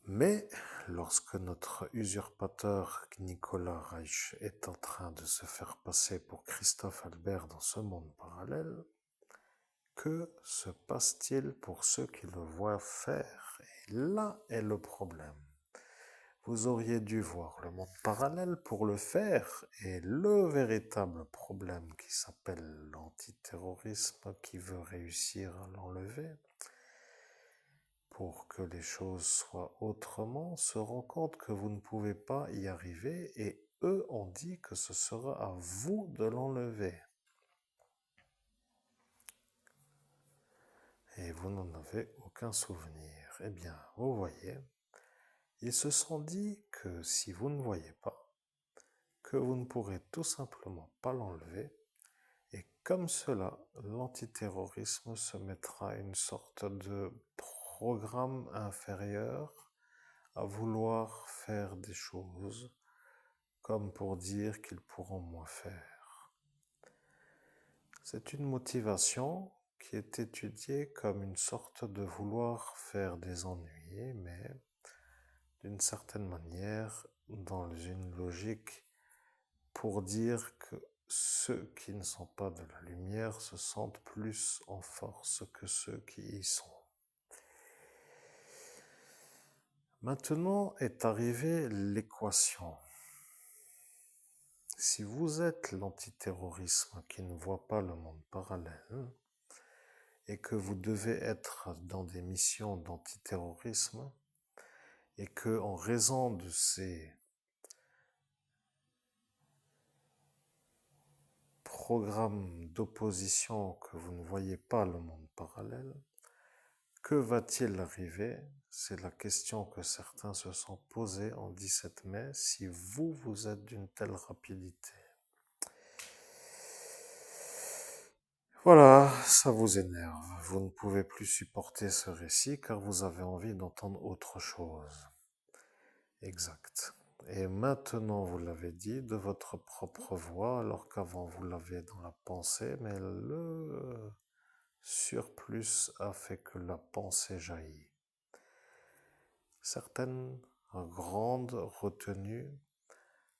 Mais lorsque notre usurpateur Nicolas Reich est en train de se faire passer pour Christophe Albert dans ce monde parallèle, que se passe-t-il pour ceux qui le voient faire? Et là est le problème. Vous auriez dû voir le monde parallèle pour le faire, et le véritable problème qui s'appelle l'antiterrorisme qui veut réussir à l'enlever, pour que les choses soient autrement, se rend compte que vous ne pouvez pas y arriver, et eux ont dit que ce sera à vous de l'enlever. Et vous n'en avez aucun souvenir. Eh bien, vous voyez, ils se sont dit que si vous ne voyez pas, que vous ne pourrez tout simplement pas l'enlever, et comme cela, l'antiterrorisme se mettra une sorte de programme inférieur à vouloir faire des choses comme pour dire qu'ils pourront moins faire. C'est une motivation qui est étudiée comme une sorte de vouloir faire des ennuyés, mais d'une certaine manière, dans une logique pour dire que ceux qui ne sont pas de la lumière se sentent plus en force que ceux qui y sont. Maintenant est arrivée l'équation. Si vous êtes l'antiterrorisme qui ne voit pas le monde parallèle et que vous devez être dans des missions d'antiterrorisme et que en raison de ces programme d'opposition que vous ne voyez pas le monde parallèle, que va-t-il arriver? C'est la question que certains se sont posés en 17 mai, si vous êtes d'une telle rapidité. Voilà, ça vous énerve. Vous ne pouvez plus supporter ce récit car vous avez envie d'entendre autre chose. Exact. Et maintenant, vous l'avez dit de votre propre voix, alors qu'avant vous l'aviez dans la pensée, mais le surplus a fait que la pensée jaillit. Certaines grandes retenues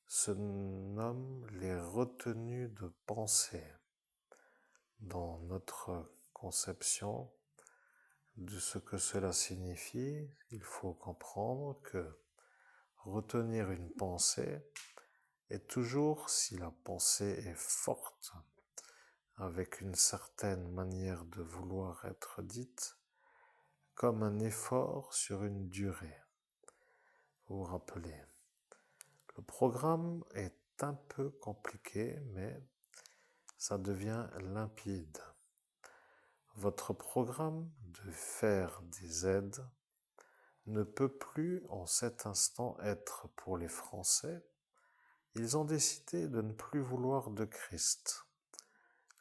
se nomment les retenues de pensée. Dans notre conception de ce que cela signifie, il faut comprendre que retenir une pensée est toujours, si la pensée est forte, avec une certaine manière de vouloir être dite, comme un effort sur une durée. Vous vous rappelez, le programme est un peu compliqué, mais ça devient limpide. Votre programme de faire des aides ne peut plus en cet instant être pour les Français. Ils ont décidé de ne plus vouloir de Christ.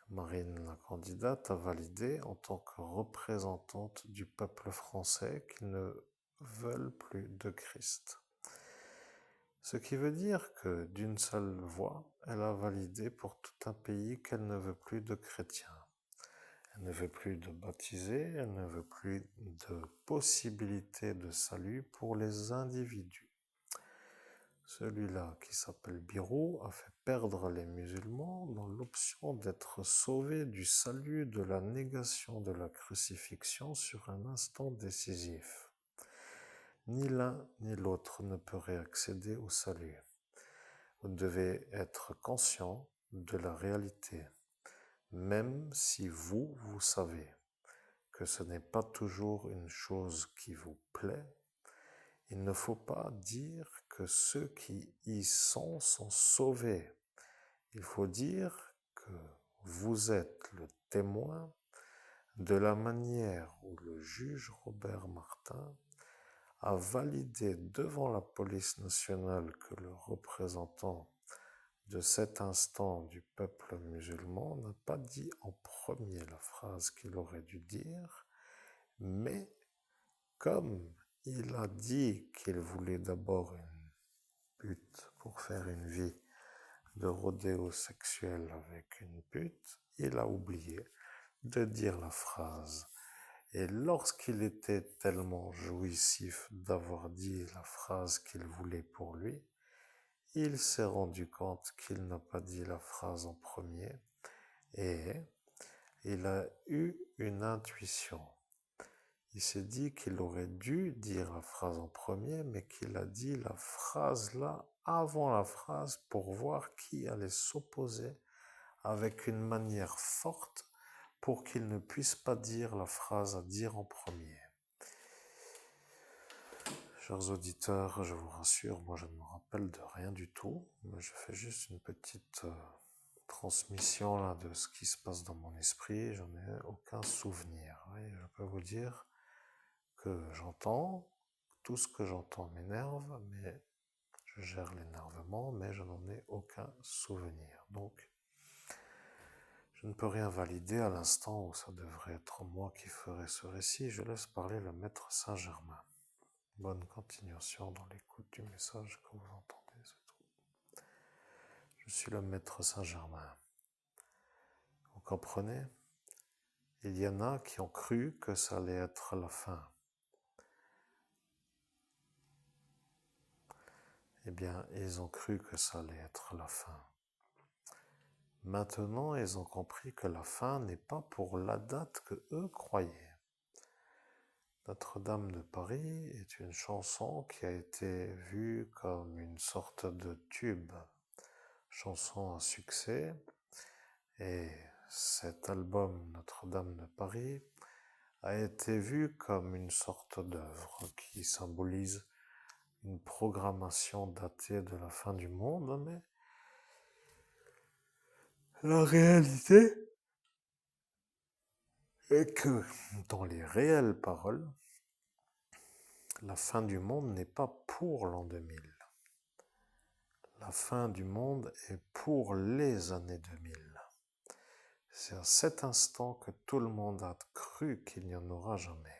Marine, la candidate, a validé en tant que représentante du peuple français qu'ils ne veulent plus de Christ. Ce qui veut dire que d'une seule voix, elle a validé pour tout un pays qu'elle ne veut plus de chrétiens. Elle ne veut plus de baptisés, elle ne veut plus de possibilité de salut pour les individus. Celui-là, qui s'appelle Birou, a fait perdre les musulmans dans l'option d'être sauvés du salut de la négation de la crucifixion sur un instant décisif. Ni l'un ni l'autre ne peut réaccéder au salut. Vous devez être conscient de la réalité, même si vous savez que ce n'est pas toujours une chose qui vous plaît. Il ne faut pas dire que ceux qui y sont sauvés. Il faut dire que vous êtes le témoin de la manière où le juge Robert Martin a validé devant la police nationale que le représentant de cet instant du peuple musulman n'a pas dit en premier la phrase qu'il aurait dû dire, mais comme il a dit qu'il voulait d'abord une pute pour faire une vie de rodéo sexuel avec une pute, il a oublié de dire la phrase. Et lorsqu'il était tellement jouissif d'avoir dit la phrase qu'il voulait pour lui, il s'est rendu compte qu'il n'a pas dit la phrase en premier et il a eu une intuition. Il s'est dit qu'il aurait dû dire la phrase en premier, mais qu'il a dit la phrase là avant la phrase pour voir qui allait s'opposer avec une manière forte pour qu'il ne puisse pas dire la phrase à dire en premier. Chers auditeurs, je vous rassure, moi je ne me rappelle de rien du tout, mais je fais juste une petite transmission là, de ce qui se passe dans mon esprit, je n'ai aucun souvenir. Et je peux vous dire que j'entends, tout ce que j'entends m'énerve, mais je gère l'énervement, mais je n'en ai aucun souvenir. Donc, je ne peux rien valider à l'instant où ça devrait être moi qui ferai ce récit. Je laisse parler le maître Saint-Germain. Bonne continuation dans l'écoute du message que vous entendez, c'est tout. Je suis le maître Saint-Germain. Vous comprenez? Il y en a qui ont cru que ça allait être la fin. Eh bien, ils ont cru que ça allait être la fin. Maintenant, ils ont compris que la fin n'est pas pour la date que eux croyaient. Notre-Dame de Paris est une chanson qui a été vue comme une sorte de tube, chanson à succès, et cet album Notre-Dame de Paris a été vu comme une sorte d'œuvre qui symbolise une programmation datée de la fin du monde, mais la réalité est que dans les réelles paroles, la fin du monde n'est pas pour l'an 2000. La fin du monde est pour les années 2000. C'est à cet instant que tout le monde a cru qu'il n'y en aura jamais.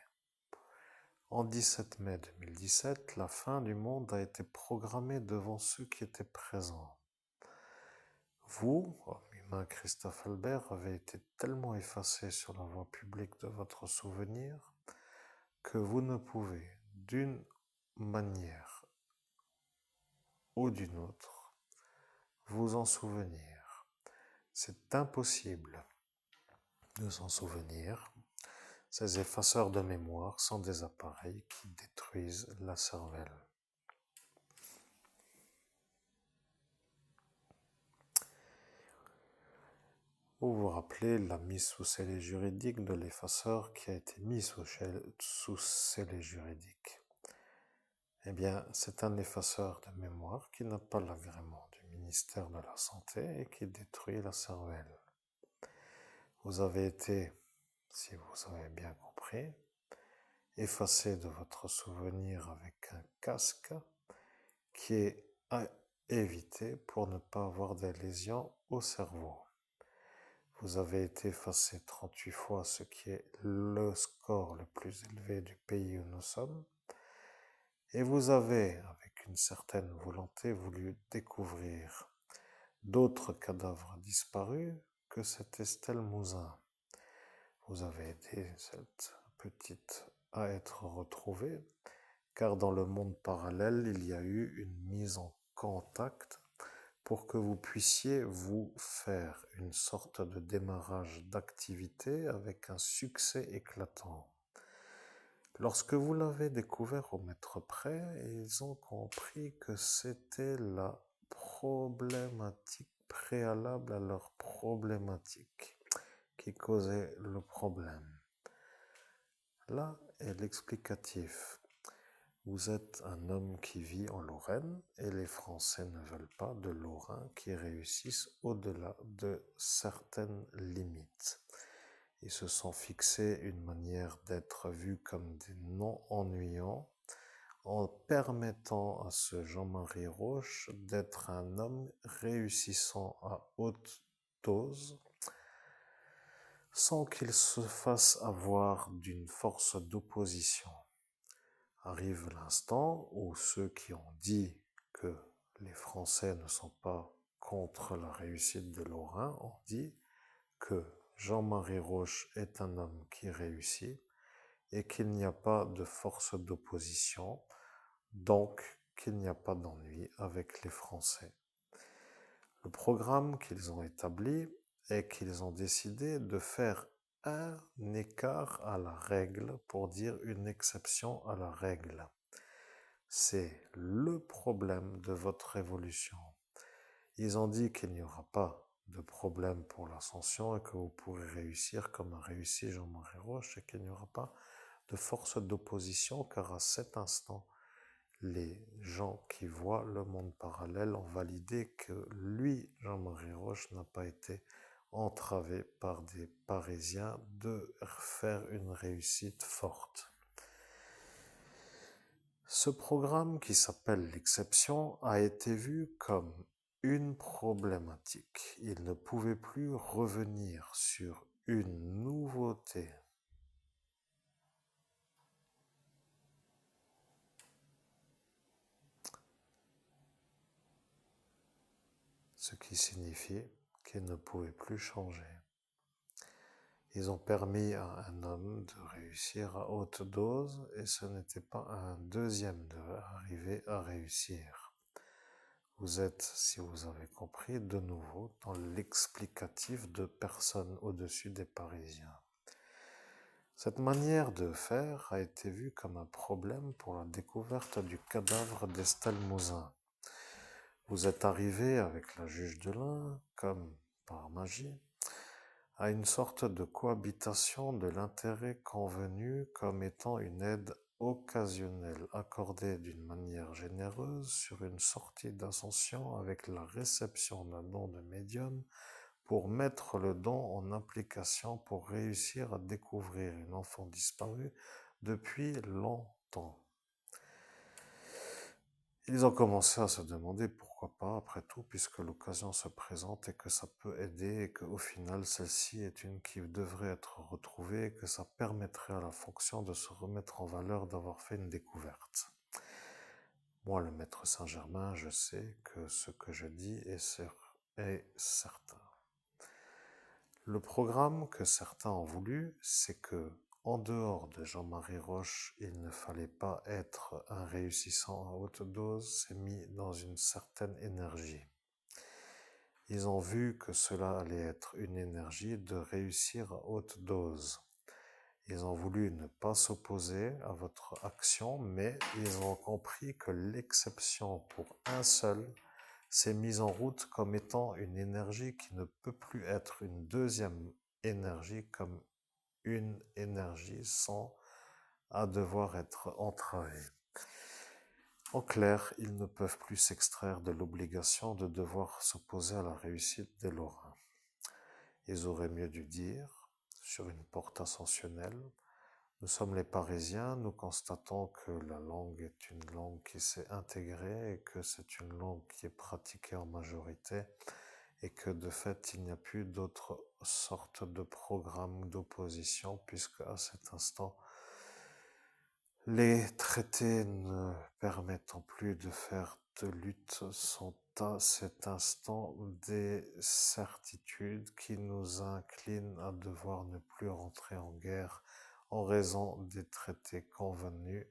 En 17 mai 2017, la fin du monde a été programmée devant ceux qui étaient présents. Vous, homme humain Christophe Albert, avez été tellement effacé sur la voie publique de votre souvenir que vous ne pouvez, d'une manière ou d'une autre, vous en souvenir. C'est impossible de s'en souvenir. Ces effaceurs de mémoire sont des appareils qui détruisent la cervelle. Vous vous rappelez la mise sous scellé juridique de l'effaceur qui a été mis sous scellé juridique. Eh bien, c'est un effaceur de mémoire qui n'a pas l'agrément du ministère de la Santé et qui détruit la cervelle. Vous avez été, si vous avez bien compris, effacé de votre souvenir avec un casque qui est à éviter pour ne pas avoir des lésions au cerveau. Vous avez été effacé 38 fois, ce qui est le score le plus élevé du pays où nous sommes. Et vous avez, avec une certaine volonté, voulu découvrir d'autres cadavres disparus que cette Estelle Mouzin. Vous avez aidé cette petite à être retrouvée, car dans le monde parallèle, il y a eu une mise en contact pour que vous puissiez vous faire une sorte de démarrage d'activité avec un succès éclatant. Lorsque vous l'avez découvert au mètre près, ils ont compris que c'était la problématique préalable à leur problématique qui causait le problème. Là est l'explicatif. Vous êtes un homme qui vit en Lorraine et les Français ne veulent pas de Lorrains qui réussissent au-delà de certaines limites. Ils se sont fixés une manière d'être vus comme des non-ennuyants en permettant à ce Jean-Marie Roche d'être un homme réussissant à haute dose sans qu'il se fasse avoir d'une force d'opposition. Arrive l'instant où ceux qui ont dit que les Français ne sont pas contre la réussite de Lorrain ont dit que Jean-Marie Roche est un homme qui réussit et qu'il n'y a pas de force d'opposition, donc qu'il n'y a pas d'ennui avec les Français. Le programme qu'ils ont établi est qu'ils ont décidé de faire un écart à la règle pour dire une exception à la règle. C'est le problème de votre révolution. Ils ont dit qu'il n'y aura pas de problème pour l'ascension et que vous pourrez réussir comme a réussi Jean-Marie Roche et qu'il n'y aura pas de force d'opposition car à cet instant, les gens qui voient le monde parallèle ont validé que lui, Jean-Marie Roche, n'a pas été entravé par des Parisiens de faire une réussite forte. Ce programme qui s'appelle l'exception a été vu comme une problématique. Il ne pouvait plus revenir sur une nouveauté. ce qui signifie qu'ils ne pouvaient plus changer. Ils ont permis à un homme de réussir à haute dose et ce n'était pas à un deuxième d'arriver à réussir. Vous êtes, si vous avez compris, de nouveau dans l'explicatif de personne au-dessus des Parisiens. Cette manière de faire a été vue comme un problème pour la découverte du cadavre d'Estelle Mouzin. Vous êtes arrivé avec la juge de l'Ain, comme par magie, à une sorte de cohabitation de l'intérêt convenu comme étant une aide occasionnelle accordée d'une manière généreuse sur une sortie d'ascension avec la réception d'un don de médium pour mettre le don en application pour réussir à découvrir une enfant disparue depuis longtemps. Ils ont commencé à se demander pourquoi pas, après tout, puisque l'occasion se présente et que ça peut aider et qu'au final, celle-ci est une qui devrait être retrouvée et que ça permettrait à la fonction de se remettre en valeur d'avoir fait une découverte. Moi, le maître Saint-Germain, je sais que ce que je dis est certain. Le programme que certains ont voulu, c'est que, en dehors de Jean-Marie Roche, il ne fallait pas être un réussissant à haute dose, c'est mis dans une certaine énergie. Ils ont vu que cela allait être une énergie de réussir à haute dose. Ils ont voulu ne pas s'opposer à votre action, mais ils ont compris que l'exception pour un seul s'est mise en route comme étant une énergie qui ne peut plus être une deuxième énergie comme une énergie sans à devoir être entravée. En clair, ils ne peuvent plus s'extraire de l'obligation de devoir s'opposer à la réussite des Lorrains. Ils auraient mieux dû dire, sur une porte ascensionnelle, nous sommes les Parisiens, nous constatons que la langue est une langue qui s'est intégrée et que c'est une langue qui est pratiquée en majorité et que de fait il n'y a plus d'autre sorte de programme d'opposition puisque à cet instant les traités ne permettant plus de faire de lutte sont à cet instant des certitudes qui nous inclinent à devoir ne plus rentrer en guerre en raison des traités convenus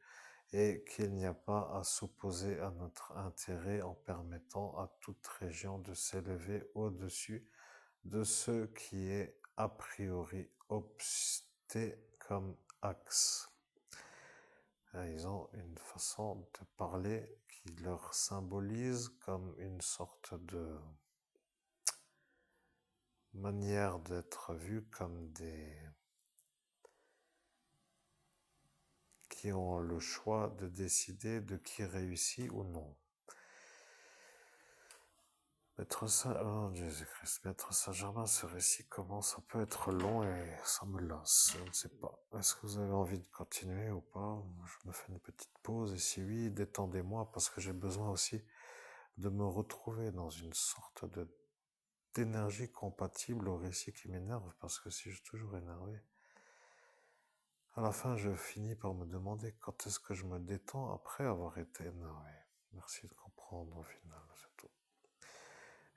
et qu'il n'y a pas à s'opposer à notre intérêt en permettant à toute région de s'élever au-dessus de ce qui est a priori obsté comme axe. Ils ont une façon de parler qui leur symbolise comme une sorte de manière d'être vus comme des qui ont le choix de décider de qui réussit ou non. Maître Saint-Germain, ce récit commence, ça peut être long et ça me lasse, je ne sais pas. Est-ce que vous avez envie de continuer ou pas? Je me fais une petite pause et si oui, détendez-moi parce que j'ai besoin aussi de me retrouver dans une sorte d'énergie compatible au récit qui m'énerve parce que si je suis toujours énervé, à la fin je finis par me demander quand est-ce que je me détends après avoir été énervé. Merci de comprendre au final, c'est tout.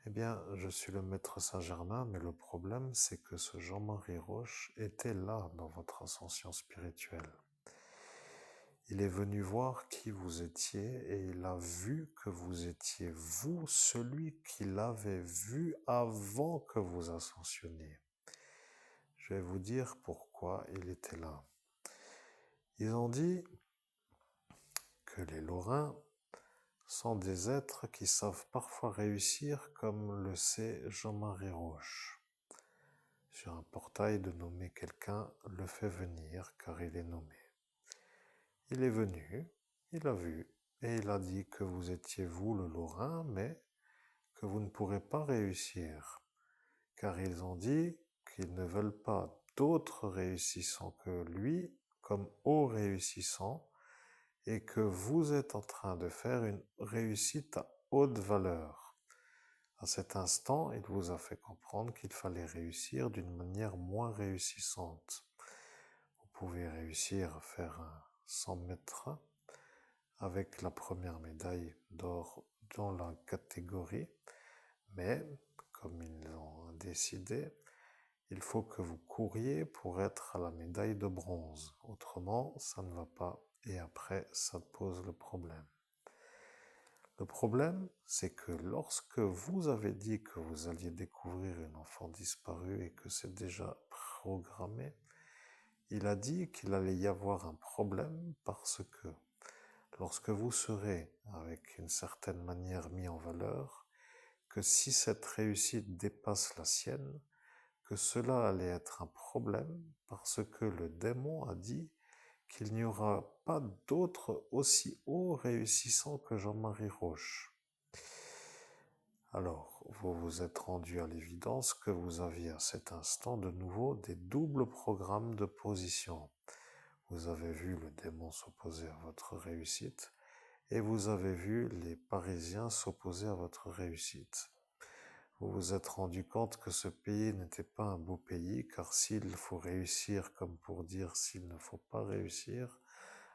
Eh bien, je suis le maître Saint-Germain, mais le problème, c'est que ce Jean-Marie Roche était là dans votre ascension spirituelle. Il est venu voir qui vous étiez et il a vu que vous étiez vous, celui qui l'avait vu avant que vous ascensionniez. Je vais vous dire pourquoi il était là. Ils ont dit que les Lorrains sont des êtres qui savent parfois réussir comme le sait Jean-Marie Roche. Sur un portail de nommer quelqu'un le fait venir car il est nommé. Il est venu, il a vu et il a dit que vous étiez vous le Lorrain mais que vous ne pourrez pas réussir car ils ont dit qu'ils ne veulent pas d'autres réussissants que lui comme haut réussissant et que vous êtes en train de faire une réussite à haute valeur. À cet instant, il vous a fait comprendre qu'il fallait réussir d'une manière moins réussissante. Vous pouvez réussir à faire un 100 mètres avec la première médaille d'or dans la catégorie, Mais, comme ils l'ont décidé, il faut que vous couriez pour être à la médaille de bronze. Autrement, ça ne va pas. Et après, ça pose le problème. Le problème, c'est que lorsque vous avez dit que vous alliez découvrir une enfant disparue et que c'est déjà programmé, il a dit qu'il allait y avoir un problème parce que lorsque vous serez, avec une certaine manière, mis en valeur, que si cette réussite dépasse la sienne, que cela allait être un problème parce que le démon a dit qu'il n'y aura pas d'autre aussi haut réussissant que Jean-Marie Roche. Alors, vous vous êtes rendu à l'évidence que vous aviez à cet instant de nouveau des doubles programmes de position. Vous avez vu le démon s'opposer à votre réussite et vous avez vu les Parisiens s'opposer à votre réussite. Vous vous êtes rendu compte que ce pays n'était pas un beau pays, car s'il faut réussir, comme pour dire s'il ne faut pas réussir,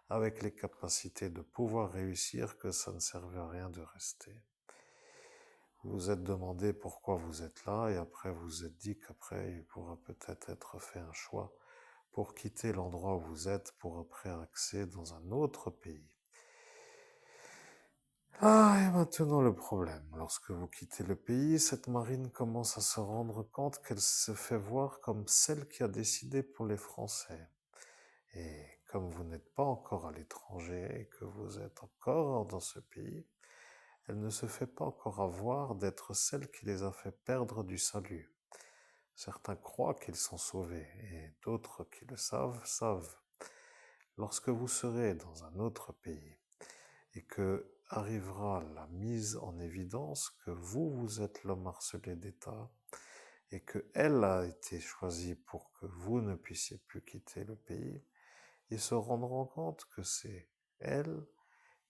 avec les capacités de pouvoir réussir, que ça ne servait à rien de rester. Vous vous êtes demandé pourquoi vous êtes là, et après vous vous êtes dit qu'après il pourra peut-être être fait un choix pour quitter l'endroit où vous êtes, pour après accéder dans un autre pays. Ah, et maintenant le problème. Lorsque vous quittez le pays, cette marine commence à se rendre compte qu'elle se fait voir comme celle qui a décidé pour les Français. Et comme vous n'êtes pas encore à l'étranger et que vous êtes encore dans ce pays, elle ne se fait pas encore avoir d'être celle qui les a fait perdre du salut. Certains croient qu'ils sont sauvés et d'autres qui le savent. Lorsque vous serez dans un autre pays, et que arrivera la mise en évidence que vous êtes l'homme harcelé d'État et que elle a été choisie pour que vous ne puissiez plus quitter le pays, ils se rendront compte que c'est elle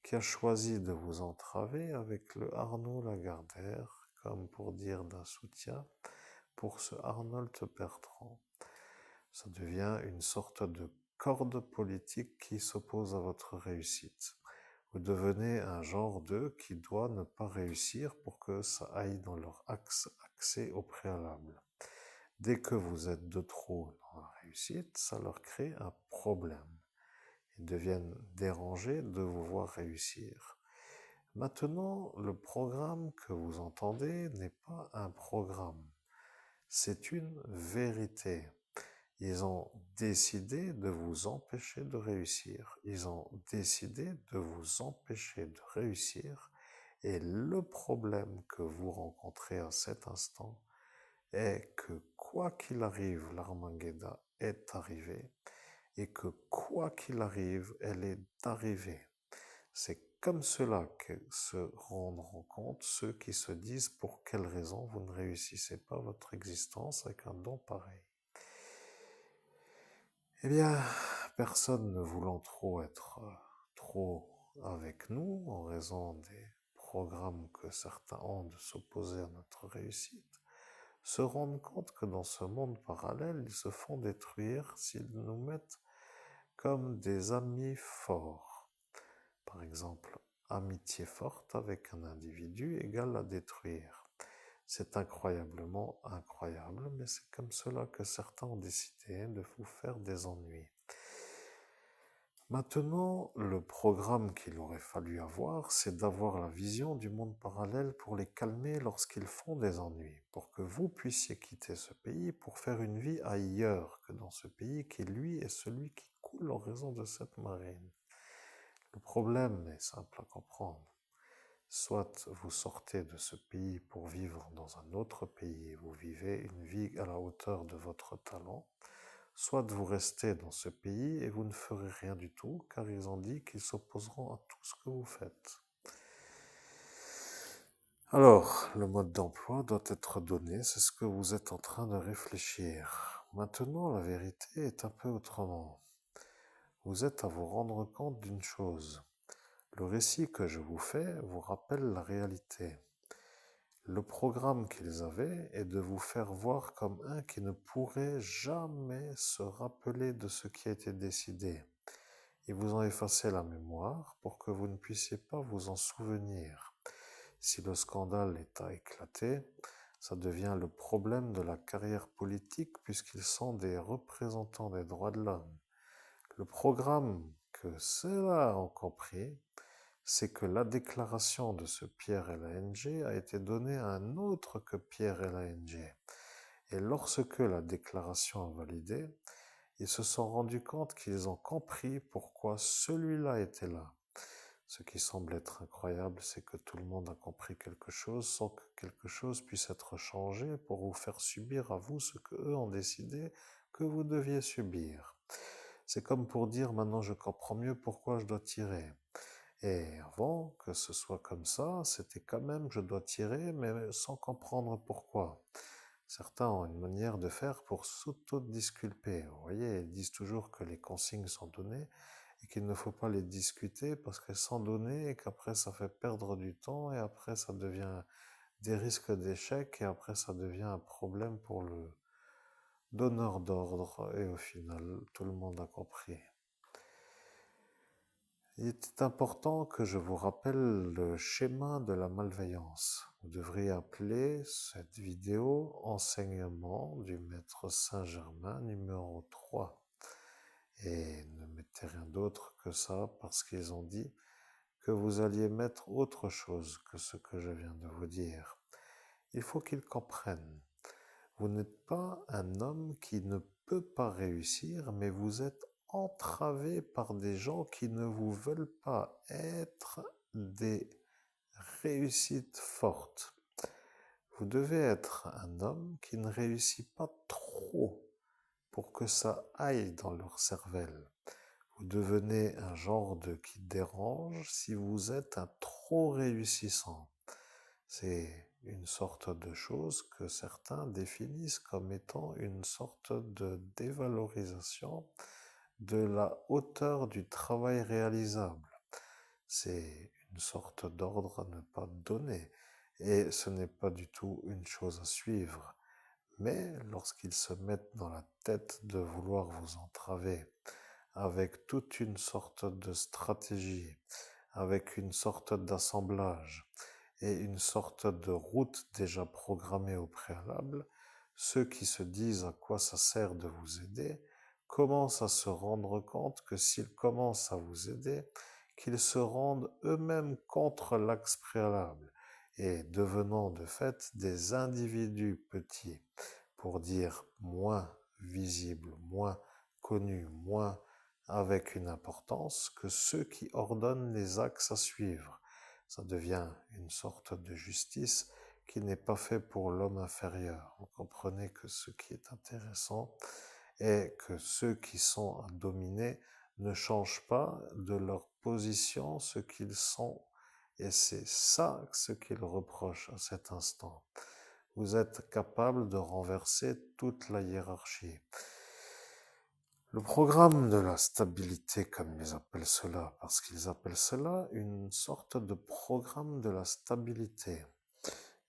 qui a choisi de vous entraver avec le Arnaud Lagardère, comme pour dire d'un soutien, pour ce Arnold Bertrand. Ça devient une sorte de corde politique qui s'oppose à votre réussite. Vous devenez un genre d'eux qui doit ne pas réussir pour que ça aille dans leur accès au préalable. Dès que vous êtes de trop dans la réussite, ça leur crée un problème. Ils deviennent dérangés de vous voir réussir. Maintenant, le programme que vous entendez n'est pas un programme, c'est une vérité. Ils ont décidé de vous empêcher de réussir. Ils ont décidé de vous empêcher de réussir. Et le problème que vous rencontrez à cet instant est que quoi qu'il arrive, l'Armageddon est arrivé. Et que quoi qu'il arrive, elle est arrivée. C'est comme cela que se rendront compte ceux qui se disent pour quelle raison vous ne réussissez pas votre existence avec un don pareil. Eh bien, personne ne voulant trop être trop avec nous, en raison des programmes que certains ont de s'opposer à notre réussite, se rendent compte que dans ce monde parallèle, ils se font détruire s'ils nous mettent comme des amis forts. Par exemple, amitié forte avec un individu égale à détruire. C'est incroyablement incroyable, mais c'est comme cela que certains ont décidé de vous faire des ennuis. Maintenant, le programme qu'il aurait fallu avoir, c'est d'avoir la vision du monde parallèle pour les calmer lorsqu'ils font des ennuis, pour que vous puissiez quitter ce pays pour faire une vie ailleurs que dans ce pays qui, lui, est celui qui coule en raison de cette marine. Le problème est simple à comprendre. Soit vous sortez de ce pays pour vivre dans un autre pays et vous vivez une vie à la hauteur de votre talent, soit vous restez dans ce pays et vous ne ferez rien du tout, car ils ont dit qu'ils s'opposeront à tout ce que vous faites. Alors, le mode d'emploi doit être donné, c'est ce que vous êtes en train de réfléchir. Maintenant, la vérité est un peu autrement. Vous êtes à vous rendre compte d'une chose. Le récit que je vous fais vous rappelle la réalité. Le programme qu'ils avaient est de vous faire voir comme un qui ne pourrait jamais se rappeler de ce qui a été décidé. Ils vous ont effacé la mémoire pour que vous ne puissiez pas vous en souvenir. Si le scandale est à éclater, ça devient le problème de la carrière politique puisqu'ils sont des représentants des droits de l'homme. Le programme que ceux-là ont compris, c'est que la déclaration de ce Pierre LANG a été donnée à un autre que Pierre LANG. Et lorsque la déclaration a validé, ils se sont rendus compte qu'ils ont compris pourquoi celui-là était là. Ce qui semble être incroyable, c'est que tout le monde a compris quelque chose sans que quelque chose puisse être changé pour vous faire subir à vous ce que eux ont décidé que vous deviez subir. C'est comme pour dire maintenant je comprends mieux pourquoi je dois tirer. Et avant que ce soit comme ça, c'était quand même je dois tirer mais sans comprendre pourquoi. Certains ont une manière de faire pour s'auto-disculper. Vous voyez, ils disent toujours que les consignes sont données et qu'il ne faut pas les discuter parce qu'elles sont données et qu'après ça fait perdre du temps et après ça devient des risques d'échec et après ça devient un problème pour le donneur d'ordre et au final tout le monde a compris. Il est important que je vous rappelle le schéma de la malveillance. Vous devriez appeler cette vidéo Enseignement du Maître Saint-Germain numéro 3. Et ne mettez rien d'autre que ça parce qu'ils ont dit que vous alliez mettre autre chose que ce que je viens de vous dire. Il faut qu'ils comprennent. Vous n'êtes pas un homme qui ne peut pas réussir, mais vous êtes entravé par des gens qui ne vous veulent pas être des réussites fortes. Vous devez être un homme qui ne réussit pas trop pour que ça aille dans leur cervelle. Vous devenez un genre de qui dérange si vous êtes un trop réussissant. C'est une sorte de chose que certains définissent comme étant une sorte de dévalorisation de la hauteur du travail réalisable. C'est une sorte d'ordre à ne pas donner et ce n'est pas du tout une chose à suivre. Mais lorsqu'ils se mettent dans la tête de vouloir vous entraver avec toute une sorte de stratégie, avec une sorte d'assemblage et une sorte de route déjà programmée au préalable, ceux qui se disent à quoi ça sert de vous aider commencent à se rendre compte que s'ils commencent à vous aider, qu'ils se rendent eux-mêmes contre l'axe préalable et devenant de fait des individus petits, pour dire moins visibles, moins connus, moins avec une importance que ceux qui ordonnent les axes à suivre. Ça devient une sorte de justice qui n'est pas fait pour l'homme inférieur. Vous comprenez que ce qui est intéressant est que ceux qui sont à dominer ne changent pas de leur position ce qu'ils sont. Et c'est ça ce qu'ils reprochent à cet instant. Vous êtes capable de renverser toute la hiérarchie. Le programme de la stabilité, comme ils appellent cela, parce qu'ils appellent cela une sorte de programme de la stabilité.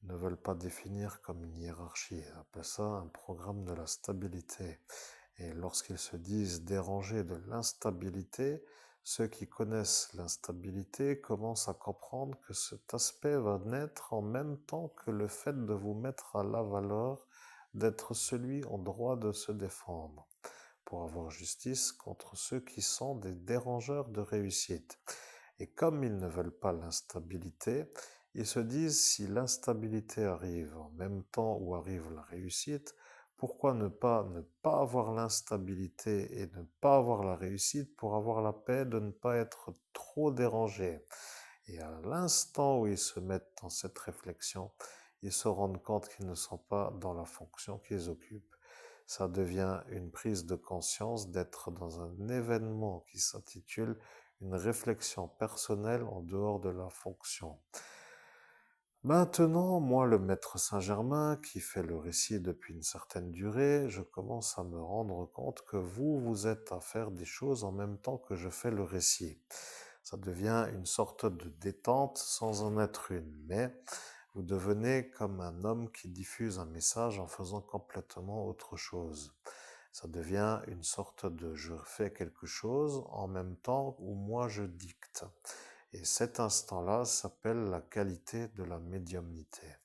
Ils ne veulent pas définir comme une hiérarchie, ils appellent ça un programme de la stabilité. Et lorsqu'ils se disent dérangés de l'instabilité, ceux qui connaissent l'instabilité commencent à comprendre que cet aspect va naître en même temps que le fait de vous mettre à la valeur d'être celui en droit de se défendre, pour avoir justice contre ceux qui sont des dérangeurs de réussite. Et comme ils ne veulent pas l'instabilité, ils se disent si l'instabilité arrive en même temps où arrive la réussite, pourquoi ne pas avoir l'instabilité et ne pas avoir la réussite pour avoir la paix de ne pas être trop dérangé. Et à l'instant où ils se mettent dans cette réflexion, ils se rendent compte qu'ils ne sont pas dans la fonction qu'ils occupent. Ça devient une prise de conscience d'être dans un événement qui s'intitule une réflexion personnelle en dehors de la fonction. Maintenant, moi, le maître Saint-Germain, qui fait le récit depuis une certaine durée, je commence à me rendre compte que vous êtes à faire des choses en même temps que je fais le récit. Ça devient une sorte de détente sans en être une, mais vous devenez comme un homme qui diffuse un message en faisant complètement autre chose. Ça devient une sorte de je fais quelque chose en même temps où moi je dicte. Et cet instant-là s'appelle la qualité de la médiumnité.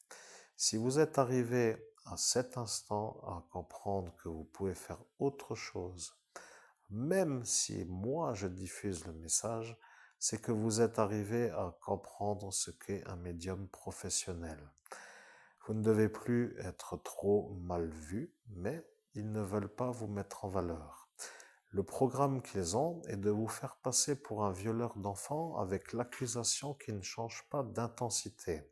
Si vous êtes arrivé à cet instant à comprendre que vous pouvez faire autre chose, même si moi je diffuse le message, c'est que vous êtes arrivé à comprendre ce qu'est un médium professionnel. Vous ne devez plus être trop mal vu, mais ils ne veulent pas vous mettre en valeur. Le programme qu'ils ont est de vous faire passer pour un violeur d'enfants avec l'accusation qui ne change pas d'intensité.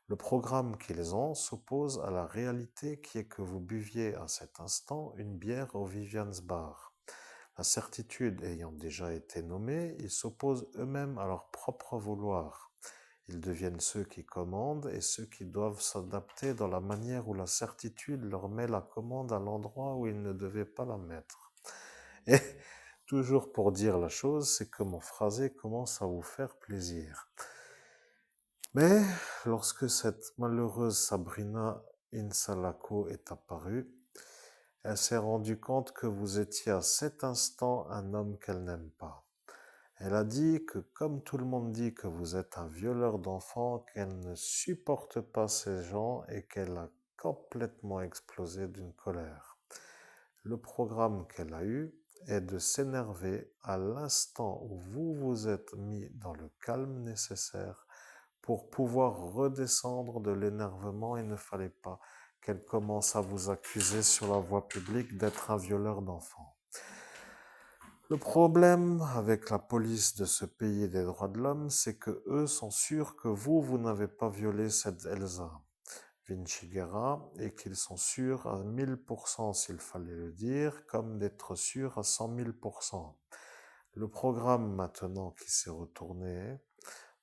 Le programme qu'ils ont s'oppose à la réalité qui est que vous buviez à cet instant une bière au Vivian's Bar. La certitude ayant déjà été nommée, ils s'opposent eux-mêmes à leur propre vouloir. Ils deviennent ceux qui commandent et ceux qui doivent s'adapter dans la manière où la certitude leur met la commande à l'endroit où ils ne devaient pas la mettre. Et toujours pour dire la chose, c'est que mon phrasé commence à vous faire plaisir. Mais lorsque cette malheureuse Sabrina Insalako est apparue, elle s'est rendue compte que vous étiez à cet instant un homme qu'elle n'aime pas. Elle a dit que comme tout le monde dit que vous êtes un violeur d'enfants, qu'elle ne supporte pas ces gens et qu'elle a complètement explosé d'une colère. Le programme qu'elle a eu est de s'énerver à l'instant où vous vous êtes mis dans le calme nécessaire pour pouvoir redescendre de l'énervement. Il ne fallait pas qu'elle commence à vous accuser sur la voie publique d'être un violeur d'enfants. Le problème avec la police de ce pays des droits de l'homme, c'est que eux sont sûrs que vous n'avez pas violé cette Elsa Vinciguerra et qu'ils sont sûrs à 1000%, s'il fallait le dire, comme d'être sûrs à 100 000%. Le programme maintenant qui s'est retourné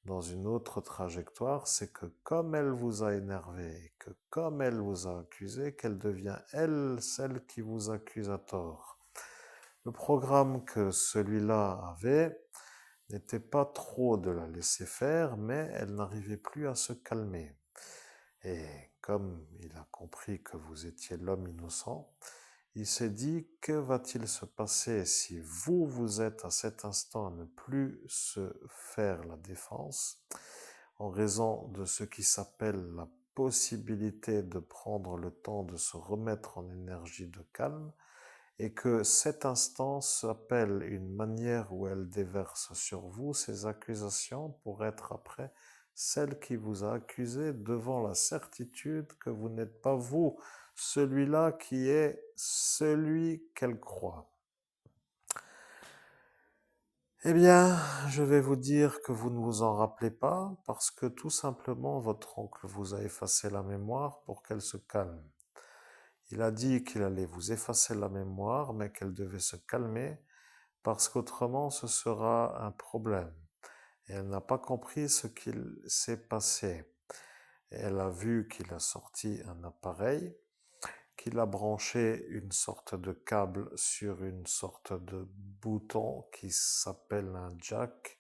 dans une autre trajectoire, c'est que comme elle vous a énervé, que comme elle vous a accusé, qu'elle devient elle celle qui vous accuse à tort. Le programme que celui-là avait n'était pas trop de la laisser faire, mais elle n'arrivait plus à se calmer. Et comme il a compris que vous étiez l'homme innocent, il s'est dit, que va-t-il se passer si vous êtes à cet instant à ne plus se faire la défense, en raison de ce qui s'appelle la possibilité de prendre le temps de se remettre en énergie de calme, et que cet instant s'appelle une manière où elle déverse sur vous ses accusations pour être après celle qui vous a accusé devant la certitude que vous n'êtes pas vous, celui-là qui est celui qu'elle croit. Eh bien, je vais vous dire que vous ne vous en rappelez pas parce que tout simplement votre oncle vous a effacé la mémoire pour qu'elle se calme. Il a dit qu'il allait vous effacer la mémoire, mais qu'elle devait se calmer parce qu'autrement ce sera un problème. Et elle n'a pas compris ce qu'il s'est passé. Et elle a vu qu'il a sorti un appareil, qu'il a branché une sorte de câble sur une sorte de bouton qui s'appelle un jack,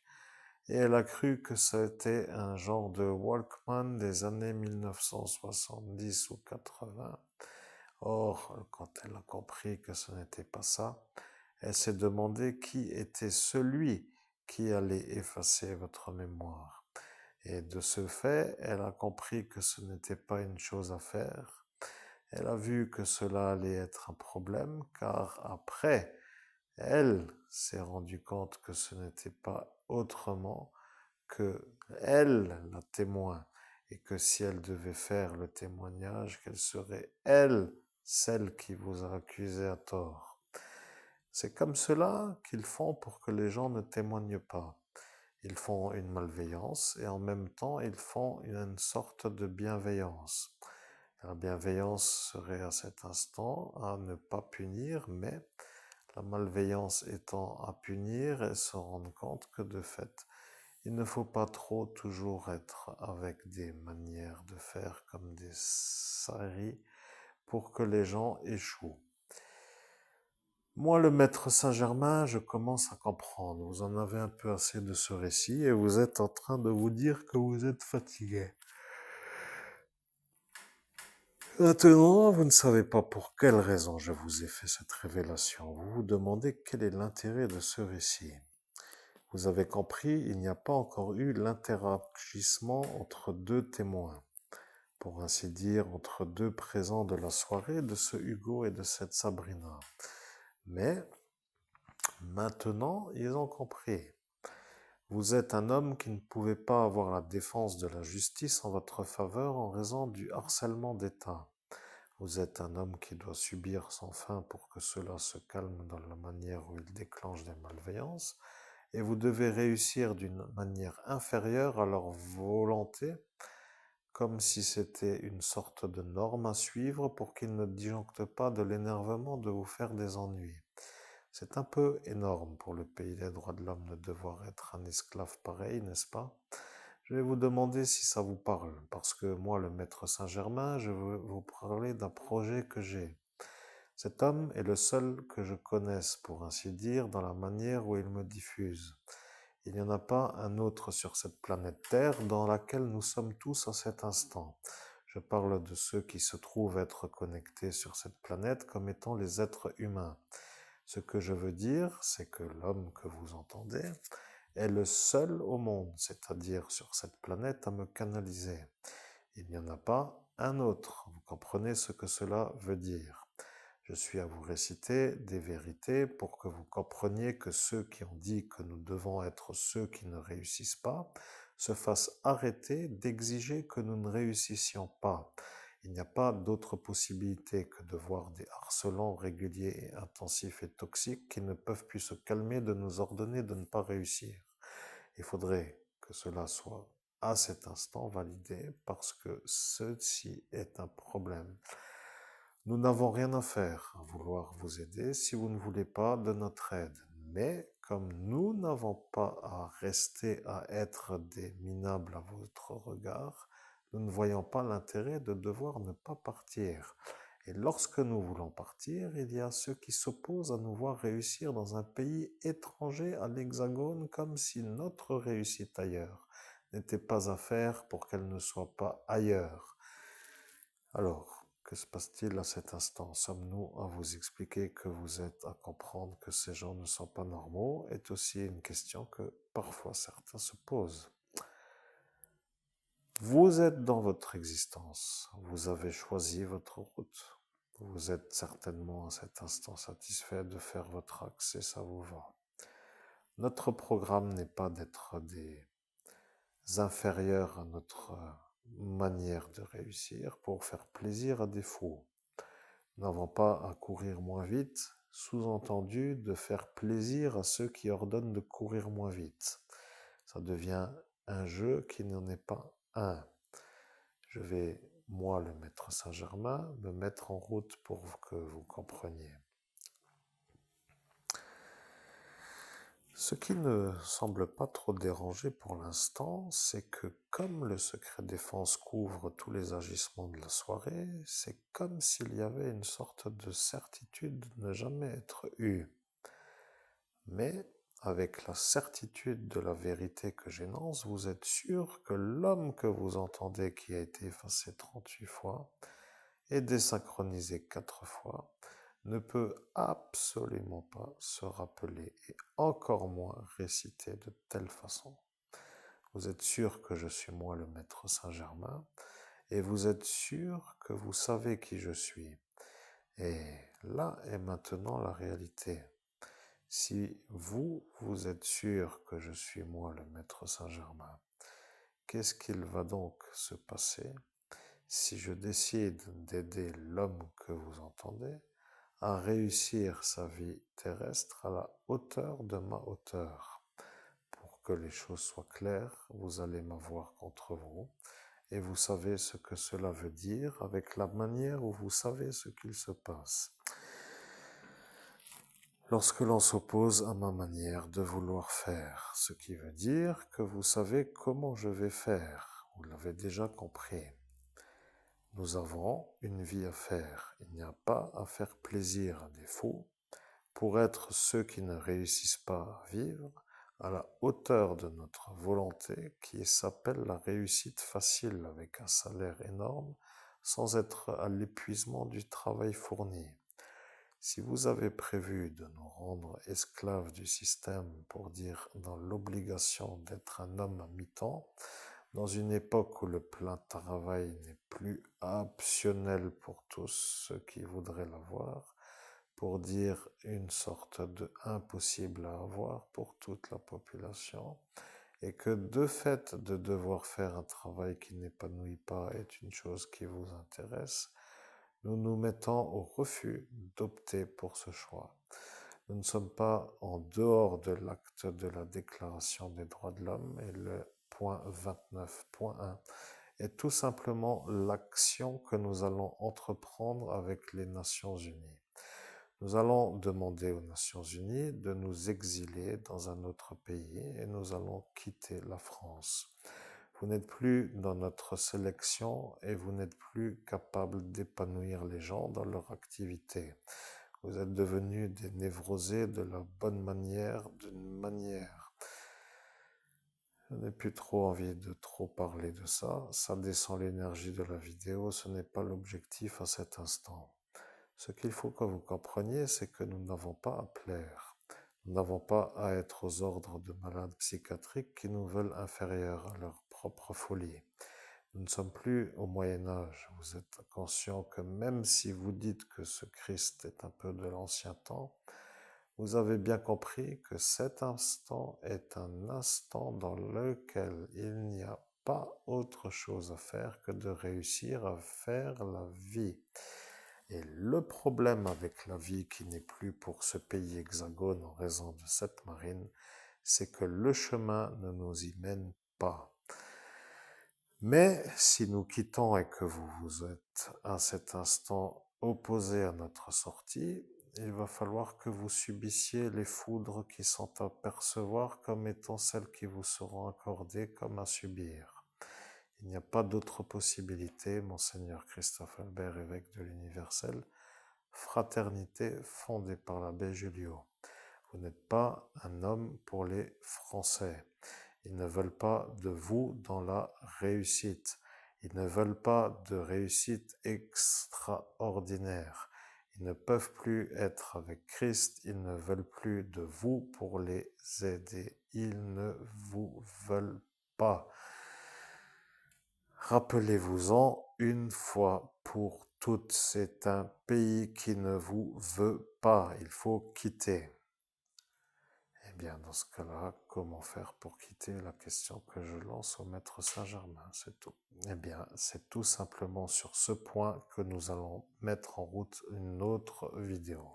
et elle a cru que c'était un genre de Walkman des années 1970 ou 80. Or, quand elle a compris que ce n'était pas ça, elle s'est demandé qui était celui qui allait effacer votre mémoire. Et de ce fait, elle a compris que ce n'était pas une chose à faire. Elle a vu que cela allait être un problème, car après, elle s'est rendue compte que ce n'était pas autrement que elle, la témoin, et que si elle devait faire le témoignage, qu'elle serait elle, celle qui vous a accusé à tort. C'est comme cela qu'ils font pour que les gens ne témoignent pas. Ils font une malveillance et en même temps ils font une sorte de bienveillance. La bienveillance serait à cet instant à ne pas punir, mais la malveillance étant à punir et se rendre compte que de fait, il ne faut pas trop toujours être avec des manières de faire comme des saris pour que les gens échouent. Moi, le maître Saint-Germain, je commence à comprendre. Vous en avez un peu assez de ce récit et vous êtes en train de vous dire que vous êtes fatigué. Maintenant, vous ne savez pas pour quelle raison je vous ai fait cette révélation. Vous vous demandez quel est l'intérêt de ce récit. Vous avez compris, il n'y a pas encore eu l'interagissement entre deux témoins, pour ainsi dire, entre deux présents de la soirée, de ce Hugo et de cette Sabrina. Mais maintenant, ils ont compris. Vous êtes un homme qui ne pouvait pas avoir la défense de la justice en votre faveur en raison du harcèlement d'État. Vous êtes un homme qui doit subir sans fin pour que cela se calme dans la manière où il déclenche des malveillances, et vous devez réussir d'une manière inférieure à leur volonté, comme si c'était une sorte de norme à suivre pour qu'ils ne disjonctent pas de l'énervement de vous faire des ennuis. C'est un peu énorme pour le pays des droits de l'homme de devoir être un esclave pareil, n'est-ce pas? Je vais vous demander si ça vous parle, parce que moi, le maître Saint-Germain, je veux vous parler d'un projet que j'ai. Cet homme est le seul que je connaisse, pour ainsi dire, dans la manière où il me diffuse. Il n'y en a pas un autre sur cette planète Terre dans laquelle nous sommes tous à cet instant. Je parle de ceux qui se trouvent être connectés sur cette planète comme étant les êtres humains. Ce que je veux dire, c'est que l'homme que vous entendez est le seul au monde, c'est-à-dire sur cette planète, à me canaliser. Il n'y en a pas un autre. Vous comprenez ce que cela veut dire. Je suis à vous réciter des vérités pour que vous compreniez que ceux qui ont dit que nous devons être ceux qui ne réussissent pas se fassent arrêter d'exiger que nous ne réussissions pas. Il n'y a pas d'autre possibilité que de voir des harcelants réguliers et intensifs et toxiques qui ne peuvent plus se calmer de nous ordonner de ne pas réussir. Il faudrait que cela soit à cet instant validé parce que ceci est un problème. Nous n'avons rien à faire à vouloir vous aider si vous ne voulez pas de notre aide. Mais comme nous n'avons pas à rester à être des minables à votre regard, nous ne voyons pas l'intérêt de devoir ne pas partir. Et lorsque nous voulons partir, il y a ceux qui s'opposent à nous voir réussir dans un pays étranger à l'Hexagone comme si notre réussite ailleurs n'était pas à faire pour qu'elle ne soit pas ailleurs. Alors, que se passe-t-il à cet instant? Sommes-nous à vous expliquer que vous êtes à comprendre que ces gens ne sont pas normaux est aussi une question que parfois certains se posent. Vous êtes dans votre existence, vous avez choisi votre route. Vous êtes certainement à cet instant satisfait de faire votre axe et ça vous va. Notre programme n'est pas d'être des inférieurs à notre manière de réussir pour faire plaisir à des fous. Nous n'avons pas à courir moins vite, sous-entendu de faire plaisir à ceux qui ordonnent de courir moins vite. Ça devient un jeu qui n'en est pas un. Je vais, moi, le maître Saint-Germain, me mettre en route pour que vous compreniez. Ce qui ne semble pas trop déranger pour l'instant, c'est que comme le secret défense couvre tous les agissements de la soirée, c'est comme s'il y avait une sorte de certitude de ne jamais être eu. Mais avec la certitude de la vérité que j'énonce, vous êtes sûr que l'homme que vous entendez qui a été effacé 38 fois et désynchronisé 4 fois ne peut absolument pas se rappeler et encore moins réciter de telle façon. Vous êtes sûr que je suis moi le maître Saint-Germain et vous êtes sûr que vous savez qui je suis. Et là est maintenant la réalité. Si vous, vous êtes sûr que je suis moi le maître Saint-Germain, qu'est-ce qu'il va donc se passer si je décide d'aider l'homme que vous entendez à réussir sa vie terrestre à la hauteur de ma hauteur? Pour que les choses soient claires, vous allez m'avoir contre vous et vous savez ce que cela veut dire avec la manière où vous savez ce qu'il se passe. Lorsque l'on s'oppose à ma manière de vouloir faire, ce qui veut dire que vous savez comment je vais faire, vous l'avez déjà compris. Nous avons une vie à faire, il n'y a pas à faire plaisir à des fous pour être ceux qui ne réussissent pas à vivre à la hauteur de notre volonté qui s'appelle la réussite facile avec un salaire énorme sans être à l'épuisement du travail fourni. Si vous avez prévu de nous rendre esclaves du système pour dire dans l'obligation d'être un homme à mi-temps, dans une époque où le plein travail n'est plus optionnel pour tous ceux qui voudraient l'avoir, pour dire une sorte de impossible à avoir pour toute la population, et que de fait de devoir faire un travail qui n'épanouit pas est une chose qui vous intéresse, nous nous mettons au refus d'opter pour ce choix. Nous ne sommes pas en dehors de l'acte de la Déclaration des droits de l'homme et le point 29.1 est tout simplement l'action que nous allons entreprendre avec les Nations Unies. Nous allons demander aux Nations Unies de nous exiler dans un autre pays et nous allons quitter la France. Vous n'êtes plus dans notre sélection et vous n'êtes plus capable d'épanouir les gens dans leur activité. Vous êtes devenus des névrosés de la bonne manière, d'une manière. Je n'ai plus trop envie de trop parler de ça. Ça descend l'énergie de la vidéo. Ce n'est pas l'objectif à cet instant. Ce qu'il faut que vous compreniez, c'est que nous n'avons pas à plaire. Nous n'avons pas à être aux ordres de malades psychiatriques qui nous veulent inférieurs à leur propre folie. Nous ne sommes plus au Moyen-Âge. Vous êtes conscient que même si vous dites que ce Christ est un peu de l'ancien temps, vous avez bien compris que cet instant est un instant dans lequel il n'y a pas autre chose à faire que de réussir à faire la vie. Et le problème avec la vie qui n'est plus pour ce pays hexagone en raison de cette marine, c'est que le chemin ne nous y mène pas. Mais si nous quittons et que vous êtes à cet instant opposé à notre sortie, il va falloir que vous subissiez les foudres qui sont à percevoir comme étant celles qui vous seront accordées comme à subir. Il n'y a pas d'autre possibilité, Monseigneur Christophe Albert, évêque de l'Universel, fraternité fondée par l'abbé Julio. Vous n'êtes pas un homme pour les Français. Ils ne veulent pas de vous dans la réussite. Ils ne veulent pas de réussite extraordinaire. Ils ne peuvent plus être avec Christ. Ils ne veulent plus de vous pour les aider. Ils ne vous veulent pas. Rappelez-vous-en une fois pour toutes, c'est un pays qui ne vous veut pas, il faut quitter. Eh bien, dans ce cas-là, comment faire pour quitter? La question que je lance au maître Saint-Germain, c'est tout. Eh bien, c'est tout simplement sur ce point que nous allons mettre en route une autre vidéo.